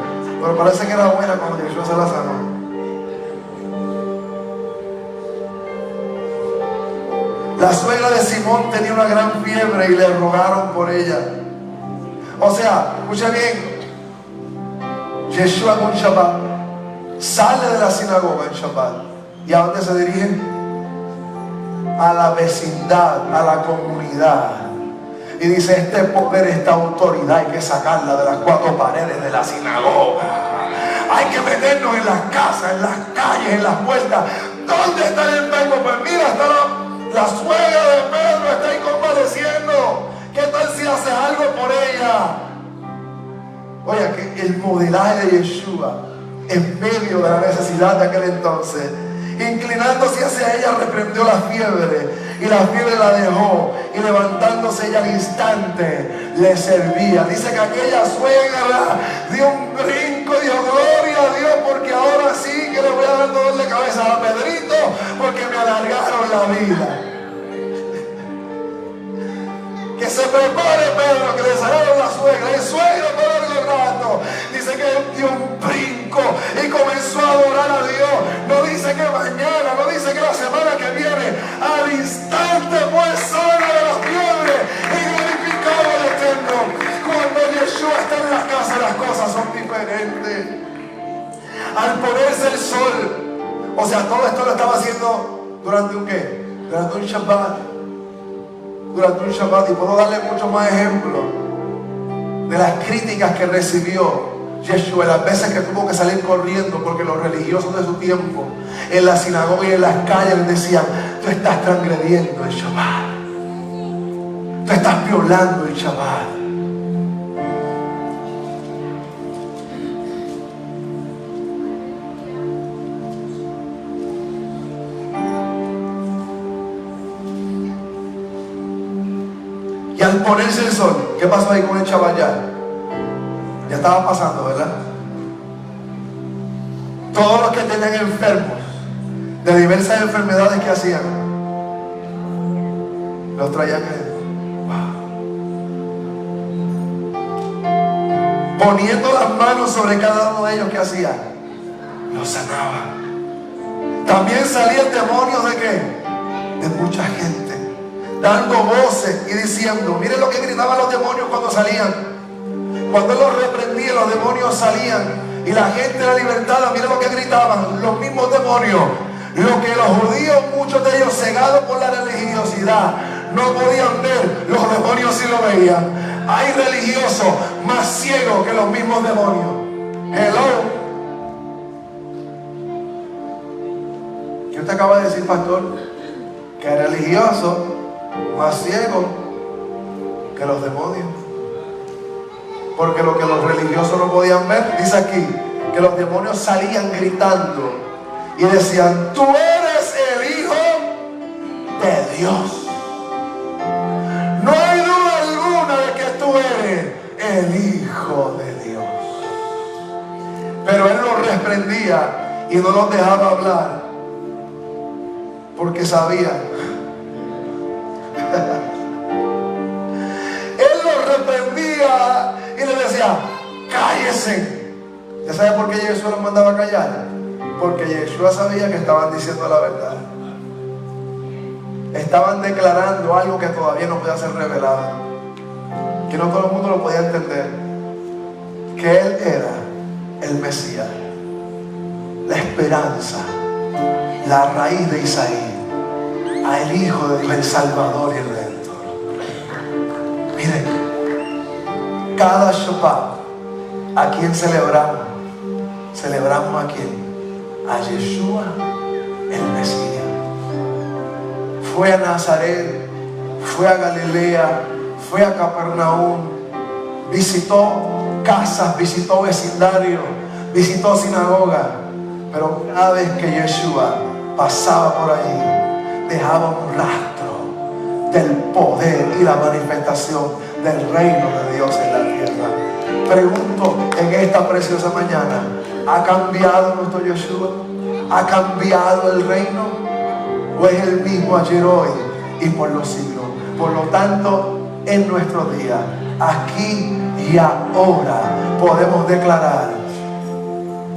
pero parece que era buena cuando Yeshua se la sanó. La suegra de Simón tenía una gran fiebre y le rogaron por ella. O sea, escucha bien, Yeshua en un Shabbat sale de la sinagoga en Shabbat. ¿Y a dónde se dirige? A la vecindad, a la comunidad. Y dice, este poder, esta autoridad hay que sacarla de las cuatro paredes de la sinagoga. Hay que meternos en las casas, en las calles, en las puertas. ¿Dónde está el enfermo? Pues mira, está la suegra de Pedro, está ahí compadeciendo. ¿Qué tal si hace algo por ella? Oye, que el modelaje de Yeshua en medio de la necesidad de aquel entonces, inclinándose hacia ella, reprendió la fiebre y la fiebre la dejó, y levantándose ella al instante le servía. Dice que aquella suegra dio un brinco y dijo, gloria a Dios, porque ahora sí que le voy a dar dolor de cabeza a Pedrito, porque me alargaron la vida. Que se prepare Pedro, que le sanaron la suegra. El suegro todo el rato dice que él dio un brinco y comenzó a adorar a Dios. No dice que mañana, no dice que la semana que viene, al instante fue sano de la fiebre y glorificado al Eterno. Cuando Yeshua está en la casa, las cosas son diferentes. Al ponerse el sol. O sea, todo esto lo estaba haciendo durante un ¿qué? Durante un Shabbat. Durante un Shabbat. Y puedo darle muchos más ejemplos de las críticas que recibió Yeshua, las veces que tuvo que salir corriendo porque los religiosos de su tiempo en la sinagoga y en las calles les decían: tú estás transgrediendo el Shabbat, tú estás violando el Shabbat. Y al ponerse el sol, ¿qué pasó ahí con el Shabbat ya? Ya estaba pasando, ¿verdad? Todos los que tenían enfermos de diversas enfermedades, que hacían, los traían a él. Wow. Poniendo las manos sobre cada uno de ellos, ¿qué hacía? Los sanaba. También salía el demonio ¿de qué? De mucha gente, dando voces y diciendo, miren lo que gritaban los demonios cuando salían. Cuando él los reprendía, los demonios salían y la gente era libertada. Miren lo que gritaban los mismos demonios. Lo que los judíos, muchos de ellos cegados por la religiosidad, no podían ver, los demonios sí lo veían. Hay religiosos más ciegos que los mismos demonios. Hello. ¿Qué usted acaba de decir, pastor? Que hay religiosos más ciegos que los demonios. Porque lo que los religiosos no podían ver, dice aquí, que los demonios salían gritando y decían: tú eres el Hijo de Dios. No hay duda alguna de que tú eres el Hijo de Dios. Pero él los reprendía y no los dejaba hablar, porque sabía. Él los reprendía y le decía: cállese. ¿Ya sabe por qué Yeshua los mandaba a callar? Porque Yeshua sabía que estaban diciendo la verdad. Estaban declarando algo que todavía no podía ser revelado, que no todo el mundo lo podía entender, que Él era el Mesías, la esperanza, la raíz de Isaí, el Hijo de Dios, el Salvador y el Redentor. Miren, cada Shabbat, ¿a quién celebramos? Celebramos a quién? A Yeshua, el Mesías. Fue a Nazaret, fue a Galilea, fue a Capernaum, visitó casas, visitó vecindarios, visitó sinagogas, pero cada vez que Yeshua pasaba por allí, dejaba un rastro del poder y la manifestación del reino de Dios en la tierra. Pregunto en esta preciosa mañana: ¿ha cambiado nuestro Yeshua? ¿Ha cambiado el reino? ¿O es el mismo ayer, hoy y por los siglos? Por lo tanto, en nuestros días, aquí y ahora, podemos declarar: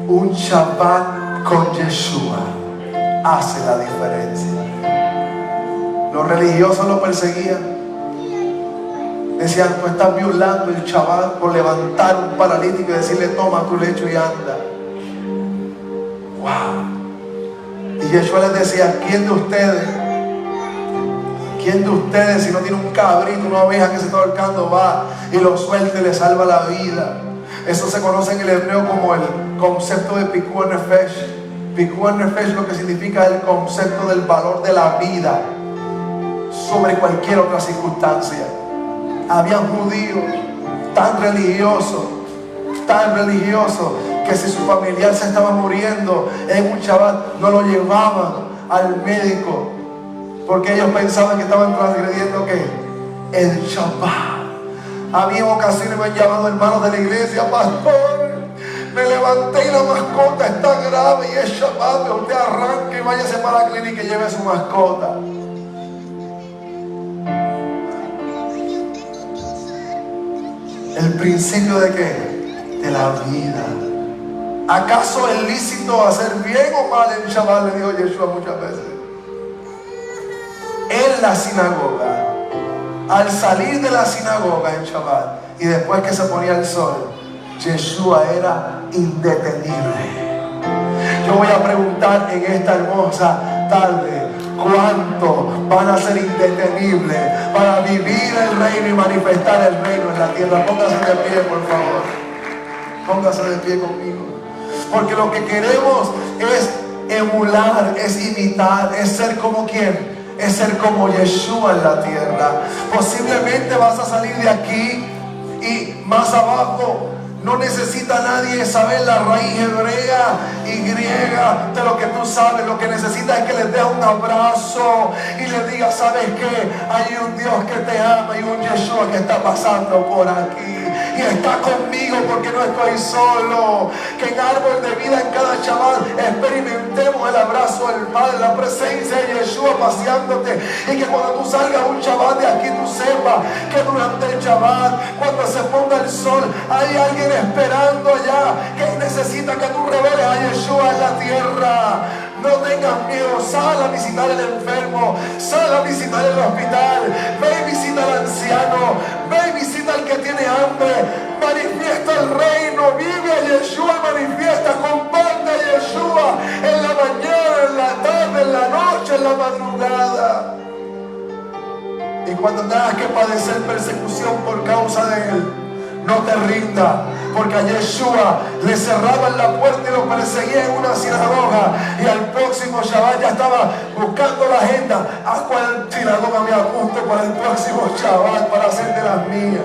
un Shabbat con Yeshua hace la diferencia. Los religiosos lo perseguían. Decían: tú estás violando el Shabbat por levantar un paralítico y decirle: toma tu lecho y anda. Wow. Y Yeshua les decía: ¿quién de ustedes, si no tiene un cabrito, una oveja que se está ahorcando, va y lo suelta y le salva la vida? Eso se conoce en el hebreo como el concepto de Pikuah Nefesh. Pikuah Nefesh lo que significa el concepto del valor de la vida sobre cualquier otra circunstancia. Habían judíos tan religiosos, que si su familiar se estaba muriendo en un Shabbat, no lo llevaban al médico, porque ellos pensaban que estaban transgrediendo ¿qué? El Shabbat. A mí en ocasiones me han llamado hermanos de la iglesia: pastor, me levanté y la mascota está grave y es Shabbat, pero usted arranque y váyase para la clínica y lleve a su mascota. ¿El principio de qué? De la vida. ¿Acaso es lícito hacer bien o mal en Shabbat? Le dijo Yeshua muchas veces. En la sinagoga, al salir de la sinagoga en Shabbat y después que se ponía el sol, Yeshua era indetenible. Yo voy a preguntar en esta hermosa tarde: ¿cuántos van a ser indetenibles para vivir el reino y manifestar el reino en la tierra? Póngase de pie, por favor. Póngase de pie conmigo. Porque lo que queremos es emular, es imitar, es ser como ¿quién? Es ser como Yeshua en la tierra. Posiblemente vas a salir de aquí y más abajo no necesita nadie saber la raíz hebrea y griega de lo que tú sabes. Lo que necesitas es que les des un abrazo y les digas: ¿sabes qué? Hay un Dios que te ama y un Yeshua que está pasando por aquí y está conmigo, porque no estoy solo. Que en árbol de vida, en cada Shabbat, experimentemos el abrazo del Padre, la presencia de Yeshua paseándote, y que cuando tú salgas un Shabbat de aquí, tú sepas que durante el Shabbat, cuando se ponga el sol, hay alguien esperando allá que necesita que tú reveles a Yeshua en la tierra. No tengas miedo, sal a visitar al enfermo, sal a visitar el hospital, ve y visita al anciano, ve y visita al que tiene hambre, manifiesta el reino, vive a Yeshua y manifiesta, comparte a Yeshua en la mañana, en la tarde, en la noche, en la madrugada. Y cuando tengas que padecer persecución por causa de Él, no te rindas, porque a Yeshua le cerraban la puerta y lo perseguían en una sinagoga, y al próximo Shabbat ya estaba buscando la agenda: ¿a cuál sinagoga me apunto para el próximo Shabbat para hacer de las mías?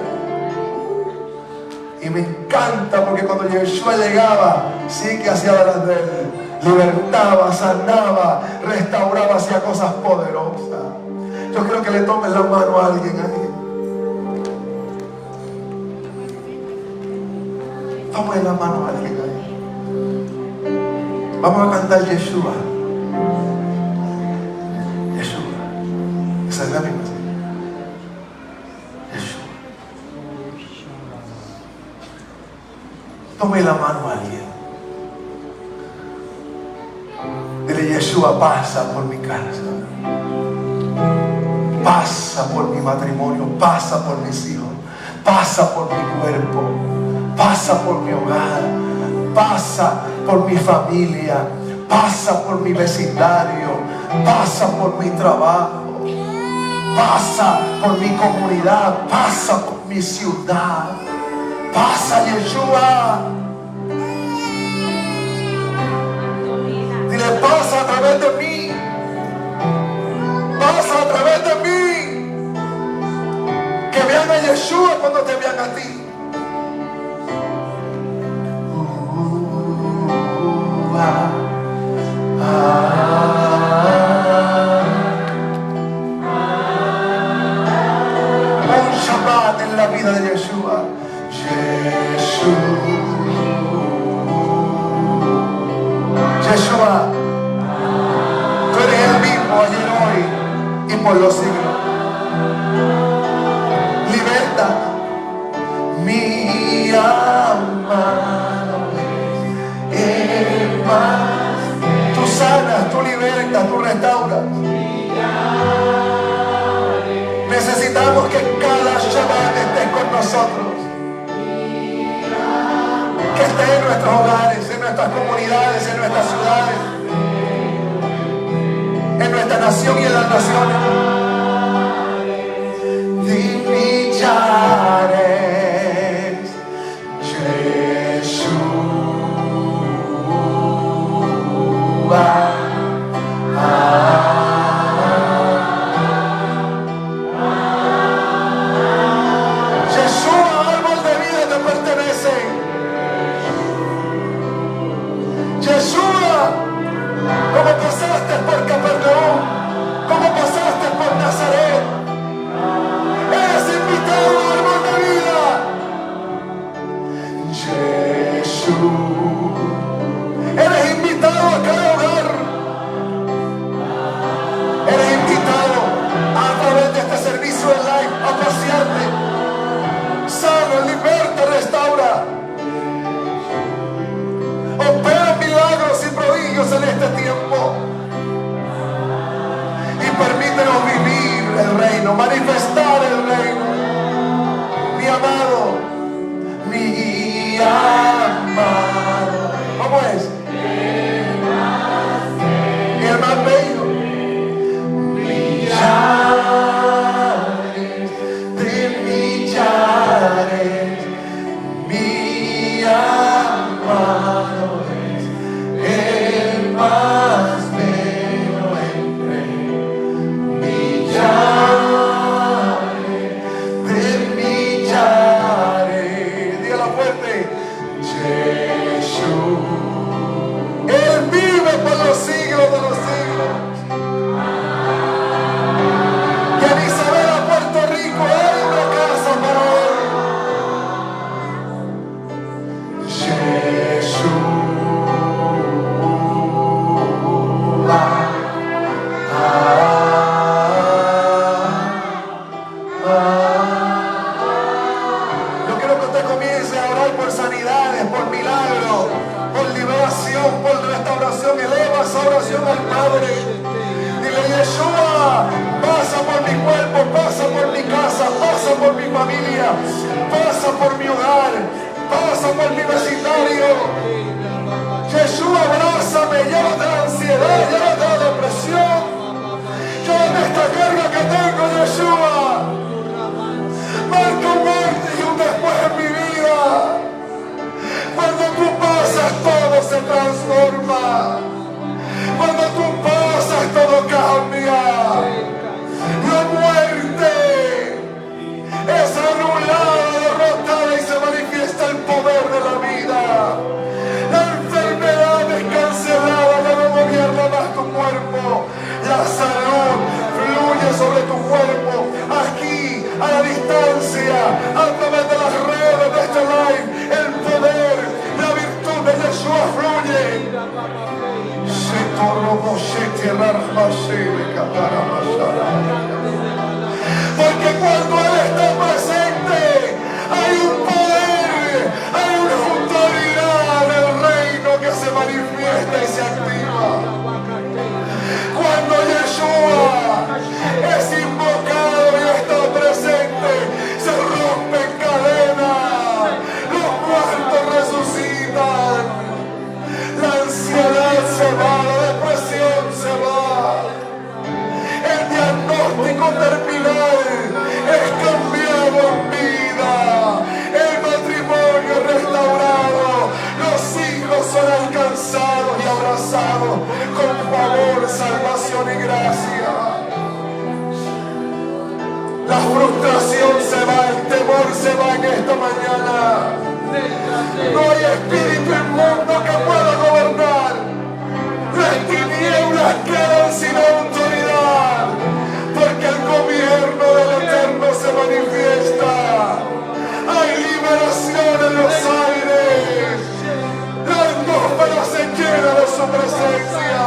Y me encanta porque cuando Yeshua llegaba, sí que hacía de las de él, libertaba, sanaba, restauraba, hacía cosas poderosas. Yo creo que le tomen la mano a alguien ahí. Tomen la mano a alguien ahí. Vamos a cantar Yeshua. Yeshua. Esa es la misma. Yeshua. Tome la mano a alguien. Dile: Yeshua, pasa por mi casa. Pasa por mi matrimonio, pasa por mis hijos, pasa por mi cuerpo, pasa por mi hogar, pasa por mi familia, pasa por mi vecindario, pasa por mi trabajo, pasa por mi comunidad, pasa por mi ciudad. Pasa, Yeshua. Dile: pasa a través de mí. Pasa a través de mí. Que vean a Yeshua cuando te vean a ti. Un Shabbat en la vida de Yeshua. Yeshua, tú eres el mismo ayer, hoy y por los siglos. Liberta mi alma, tú sanas, tú libertas, tú restauras. Necesitamos que cada Shabbat estés con nosotros, que estés en nuestros hogares, en nuestras comunidades, en nuestras ciudades, en nuestra nación y en las naciones. Divichares, Yeshua. Yeshua, árbol de vida te pertenece. Yeshua, como pasaste por Capernaum, como pasaste por hoy por sanidades, por milagros, por liberación, por restauración. Eleva esa oración al Padre. Dile: Yeshua, pasa por mi cuerpo, pasa por mi casa, pasa por mi familia, pasa por mi hogar, pasa por mi vecindario. Yeshua, abrázame, llévate la ansiedad, llévate la depresión, llévate esta carga que tengo, Yeshua. Marca un antes y un después en mi vida. Cuando tú pasas, todo se transforma. Cuando tú pasas, todo cambia. La muerte es anulada, derrotada y se manifiesta el poder de la vida. La enfermedad es cancelada, ya no gobierna más tu cuerpo. La salud fluye sobre tu cuerpo, aquí, a la distancia, a través de las redes de este live. El poder, la virtud de Yeshua fluye. Porque cuando Él está presente, hay un poder, hay una autoridad del reino que se manifiesta y se activa. Cuando Yeshua es invocado y está presente, se rompen cadenas, los muertos resucitan, la ansiedad se va, la depresión se va, el diagnóstico terminal es cambiado en vida, el matrimonio es restaurado, los hijos son alcanzados y abrazados con favor, salvación y gracia. La frustración se va, el temor se va en esta mañana. No hay espíritu inmundo que pueda gobernar. Las tinieblas quedan sin autoridad, porque el gobierno del Eterno se manifiesta. Hay liberación en los aires. La atmósfera se llena de su presencia.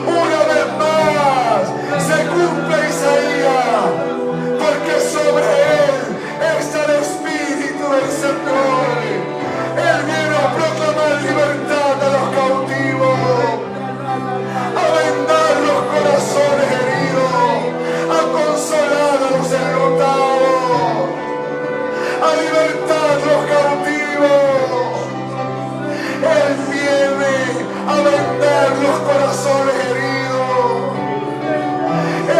Una vez más se cumple Isaías, porque sobre él está el Espíritu del Señor. Él viene a proclamar libertad a los cautivos, a vendar los corazones heridos, a consolar a los enlutados, a libertar los cautivos. Él viene a vendar los corazones heridos.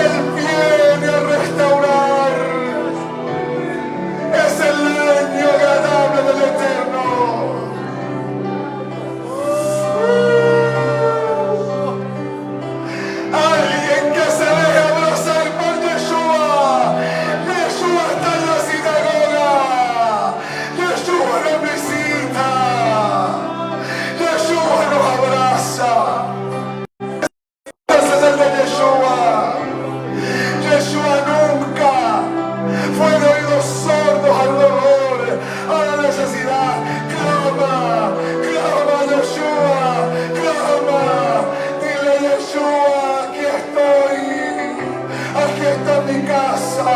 Él viene a restaurar. Es el año agradable del Eterno. Alguien que se deje abrazar por Yeshua. Yeshua está en la sinagoga. Yeshua nos visita. Yeshua nos abraza. Ese es el de Yeshua. Yeshua nunca fue de oídos sordos al dolor, a la necesidad. Clama, clama a Yeshua, clama. Dile: Yeshua, aquí estoy, aquí está mi casa.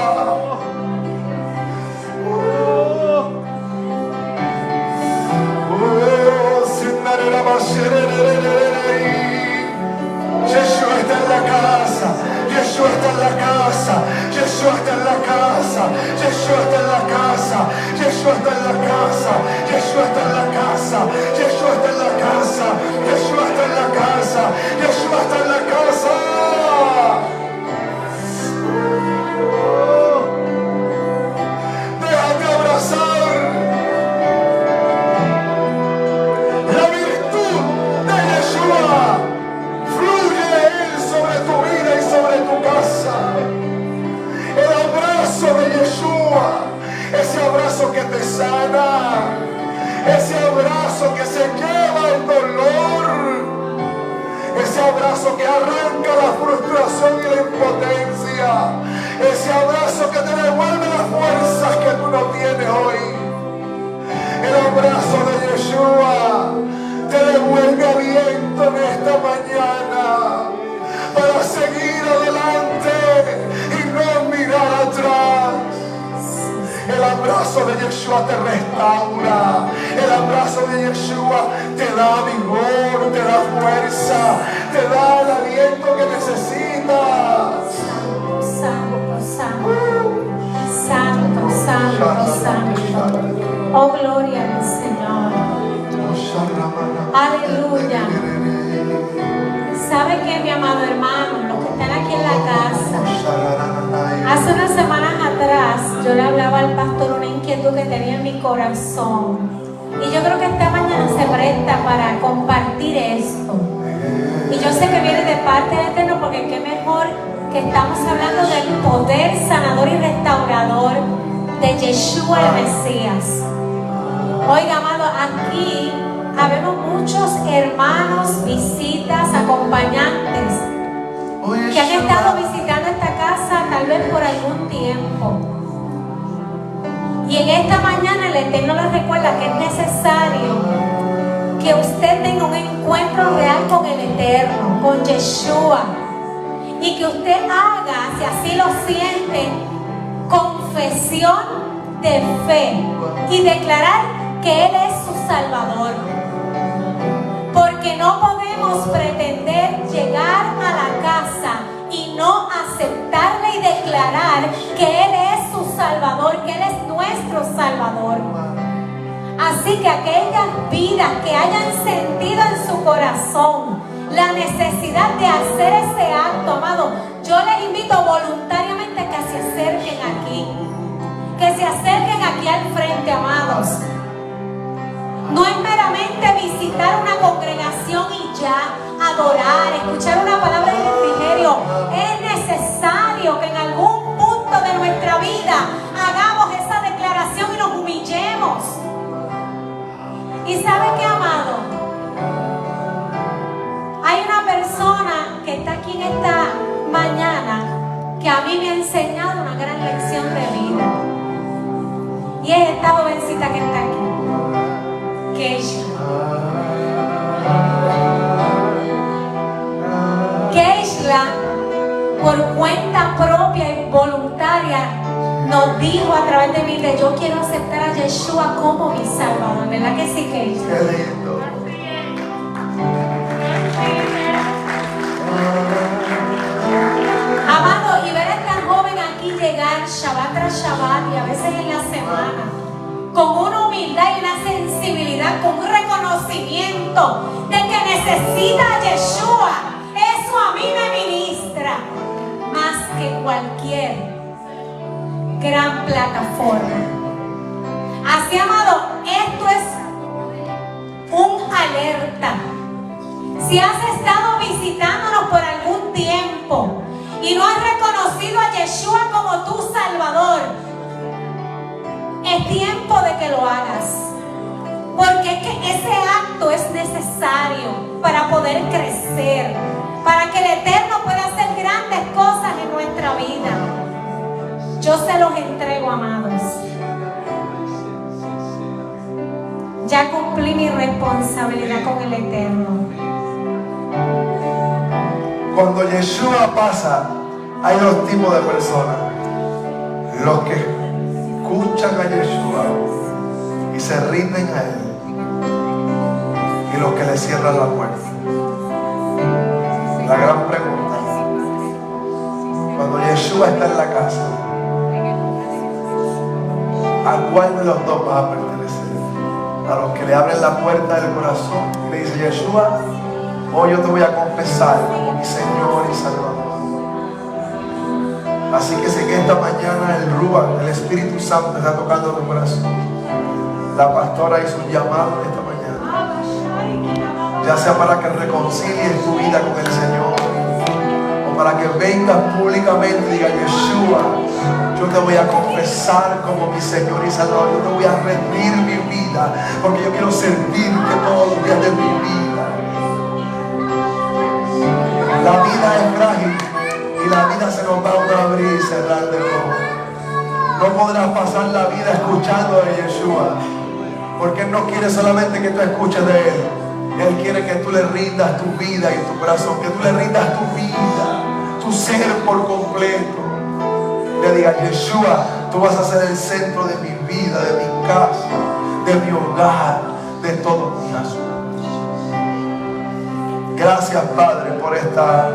Yeshua está en la casa, Yeshua está en la casa, Yeshua está en la casa, Yeshua está en la casa, Yeshua está en la casa, Yeshua está en la casa, Yeshua está en la casa, Yeshua está en la casa, Yeshua está en la casa. Déjate abrazar. La virtud de Yeshua fluye de Él sobre tu vida y sobre tu casa. El abrazo de Yeshua, ese abrazo que te sana, ese abrazo que se lleva el dolor, ese abrazo que arranca la frustración y la impotencia, ese abrazo que te devuelve las fuerzas que tú no tienes hoy. El abrazo de Yeshua te devuelve aliento en esta mañana para seguir adelante y no mirar atrás. El abrazo de Yeshua te restaura. El abrazo de Yeshua te da vigor, te da fuerza, te da el aliento que necesitas. Santo, santo, santo, santo, santo. Oh, gloria al Señor. Aleluya. ¿Sabe qué, mi amado hermano? Los que están aquí en la casa. Hace unas semanas atrás yo le hablaba al pastor una inquietud que tenía en mi corazón. Y yo creo que esta mañana se presta para compartir esto. Y yo sé que viene de parte del Eterno, porque qué mejor que estamos hablando del poder sanador y restaurador de Yeshua el Mesías. Oiga, amado, aquí habemos muchos hermanos, visitas, acompañantes que han estado visitando esta casa tal vez por algún tiempo. Y en esta mañana el Eterno les recuerda que es necesario que usted tenga un encuentro real con el Eterno, con Yeshua, y que usted haga, si así lo siente, confesión de fe y declarar que Él es su Salvador. Porque no podemos pretender llegar a la casa y no aceptarle y declarar que Él es su Salvador, que Él es nuestro Salvador. Así que aquellas vidas que hayan sentido en su corazón la necesidad de hacer ese acto, amado, yo les invito voluntariamente que se acerquen aquí. Que se acerquen aquí al frente, amados. No es meramente visitar una congregación y ya, adorar, escuchar una palabra de refrigerio. Es necesario que en algún punto de nuestra vida hagamos esa declaración y nos humillemos. ¿Y sabe qué, amado? Hay una persona que está aquí en esta mañana que a mí me ha enseñado una gran lección de vida. Y es esta jovencita que está aquí. Keishla, por cuenta propia y voluntaria, nos dijo a través de mí que yo quiero aceptar a Yeshua como mi Salvador. ¿Verdad que sí, Keishla? Qué lindo. Amado, y ver a esta joven aquí llegar Shabbat tras Shabbat y a veces en la semana, con una humildad y una sensibilidad, con un reconocimiento de que necesita a Yeshua. Eso a mí me ministra más que cualquier gran plataforma. Así, amado, esto es un alerta. Si has estado visitándonos por algún tiempo y no has reconocido a Yeshua como tu Salvador, es tiempo de que lo hagas, porque es que ese acto es necesario para poder crecer, para que el Eterno pueda hacer grandes cosas en nuestra vida. Yo se los entrego, amados. Ya cumplí mi responsabilidad con el Eterno. Cuando Yeshua pasa, hay dos tipos de personas: los que escuchan a Yeshua y se rinden a Él, y los que le cierran la puerta. La gran pregunta: cuando Yeshua está en la casa, ¿a cuál de los dos vas a pertenecer? ¿A los que le abren la puerta del corazón y le dicen: Yeshua, hoy yo te voy a confesar como mi Señor y Salvador? Así que sé que esta mañana el Ruach, el Espíritu Santo, está tocando tu corazón. La pastora hizo un llamado esta mañana, ya sea para que reconcilies tu vida con el Señor, o para que vengas públicamente y digas: Yeshua, yo te voy a confesar como mi Señor y Salvador. Yo te voy a rendir mi vida, porque yo quiero servirte todos los días de mi vida. La vida es frágil y la vida se nos va a abrir y cerrar de nuevo. No podrás pasar la vida escuchando de Yeshua, porque Él no quiere solamente que tú escuches de Él. Él quiere que tú le rindas tu vida y tu corazón, que tú le rindas tu vida, tu ser por completo. Le digas: Yeshua, Tú vas a ser el centro de mi vida, de mi casa, de mi hogar, de todo mi asunto. Gracias, Padre, por esta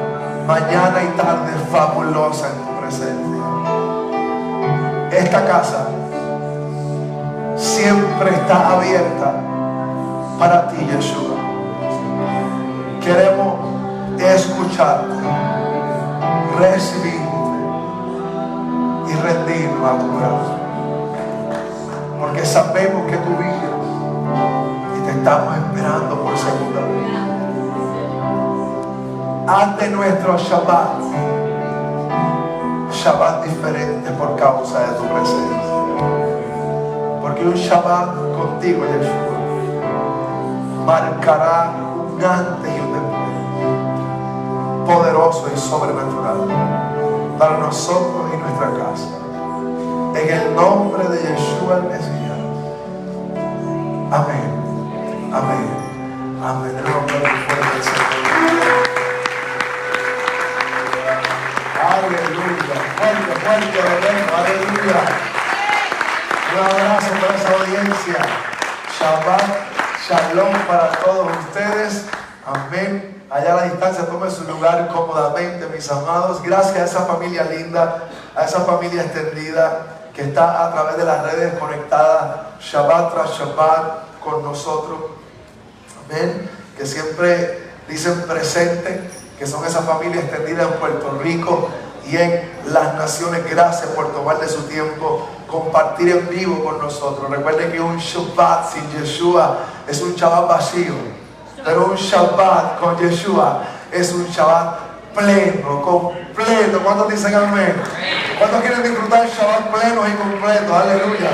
mañana y tarde fabulosa en tu presencia. Esta casa siempre está abierta para ti, Yeshua. Queremos escucharte, recibirte y rendirnos a tu brazo, porque sabemos que tú vives y te estamos esperando por segunda vez. Haz de nuestro Shabbat diferente por causa de tu presencia, porque un Shabbat contigo, Yeshua, marcará un antes y un después poderoso y sobrenatural para nosotros y nuestra casa. En el nombre de Yeshua el Mesías. Amén. Amén. Amén. En el nombre del Señor. Aleluya. Fuerte, fuerte, aleluya. Un abrazo para esa audiencia. Shabbat, shalom para todos ustedes. Amén. Allá a la distancia, tome su lugar cómodamente, mis amados. Gracias a esa familia linda, a esa familia extendida que está a través de las redes conectada Shabbat tras Shabbat con nosotros. Amén. Que siempre dicen presente, que son esa familia extendida en Puerto Rico y en las naciones. Gracias por tomar de su tiempo compartir en vivo con nosotros. Recuerden que un Shabbat sin Yeshua es un Shabbat vacío, pero un Shabbat con Yeshua es un Shabbat pleno, completo. ¿Cuántos dicen amén? ¿Cuántos quieren disfrutar Shabbat plenos y completos? Aleluya.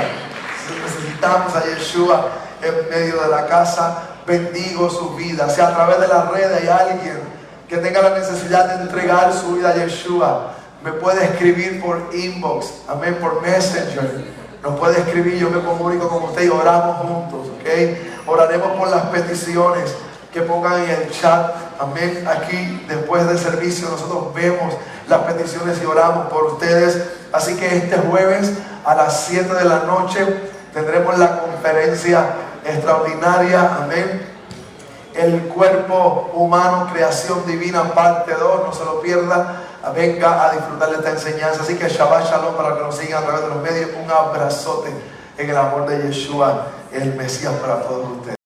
Necesitamos a Yeshua en medio de la casa. Bendigo su vida. Si a través de las redes hay alguien que tenga la necesidad de entregar su vida a Yeshua, me puede escribir por inbox, amén, por Messenger. Nos puede escribir, yo me comunico con usted y oramos juntos, ¿ok? Oraremos por las peticiones que pongan en el chat, amén. Aquí después del servicio nosotros vemos las peticiones y oramos por ustedes. Así que este jueves a las 7 de la noche tendremos la conferencia extraordinaria, amén. El cuerpo humano, creación divina, parte 2, no se lo pierda. Venga a disfrutar de esta enseñanza. Así que Shabbat Shalom para que nos sigan a través de los medios. Un abrazote en el amor de Yeshua, el Mesías, para todos ustedes.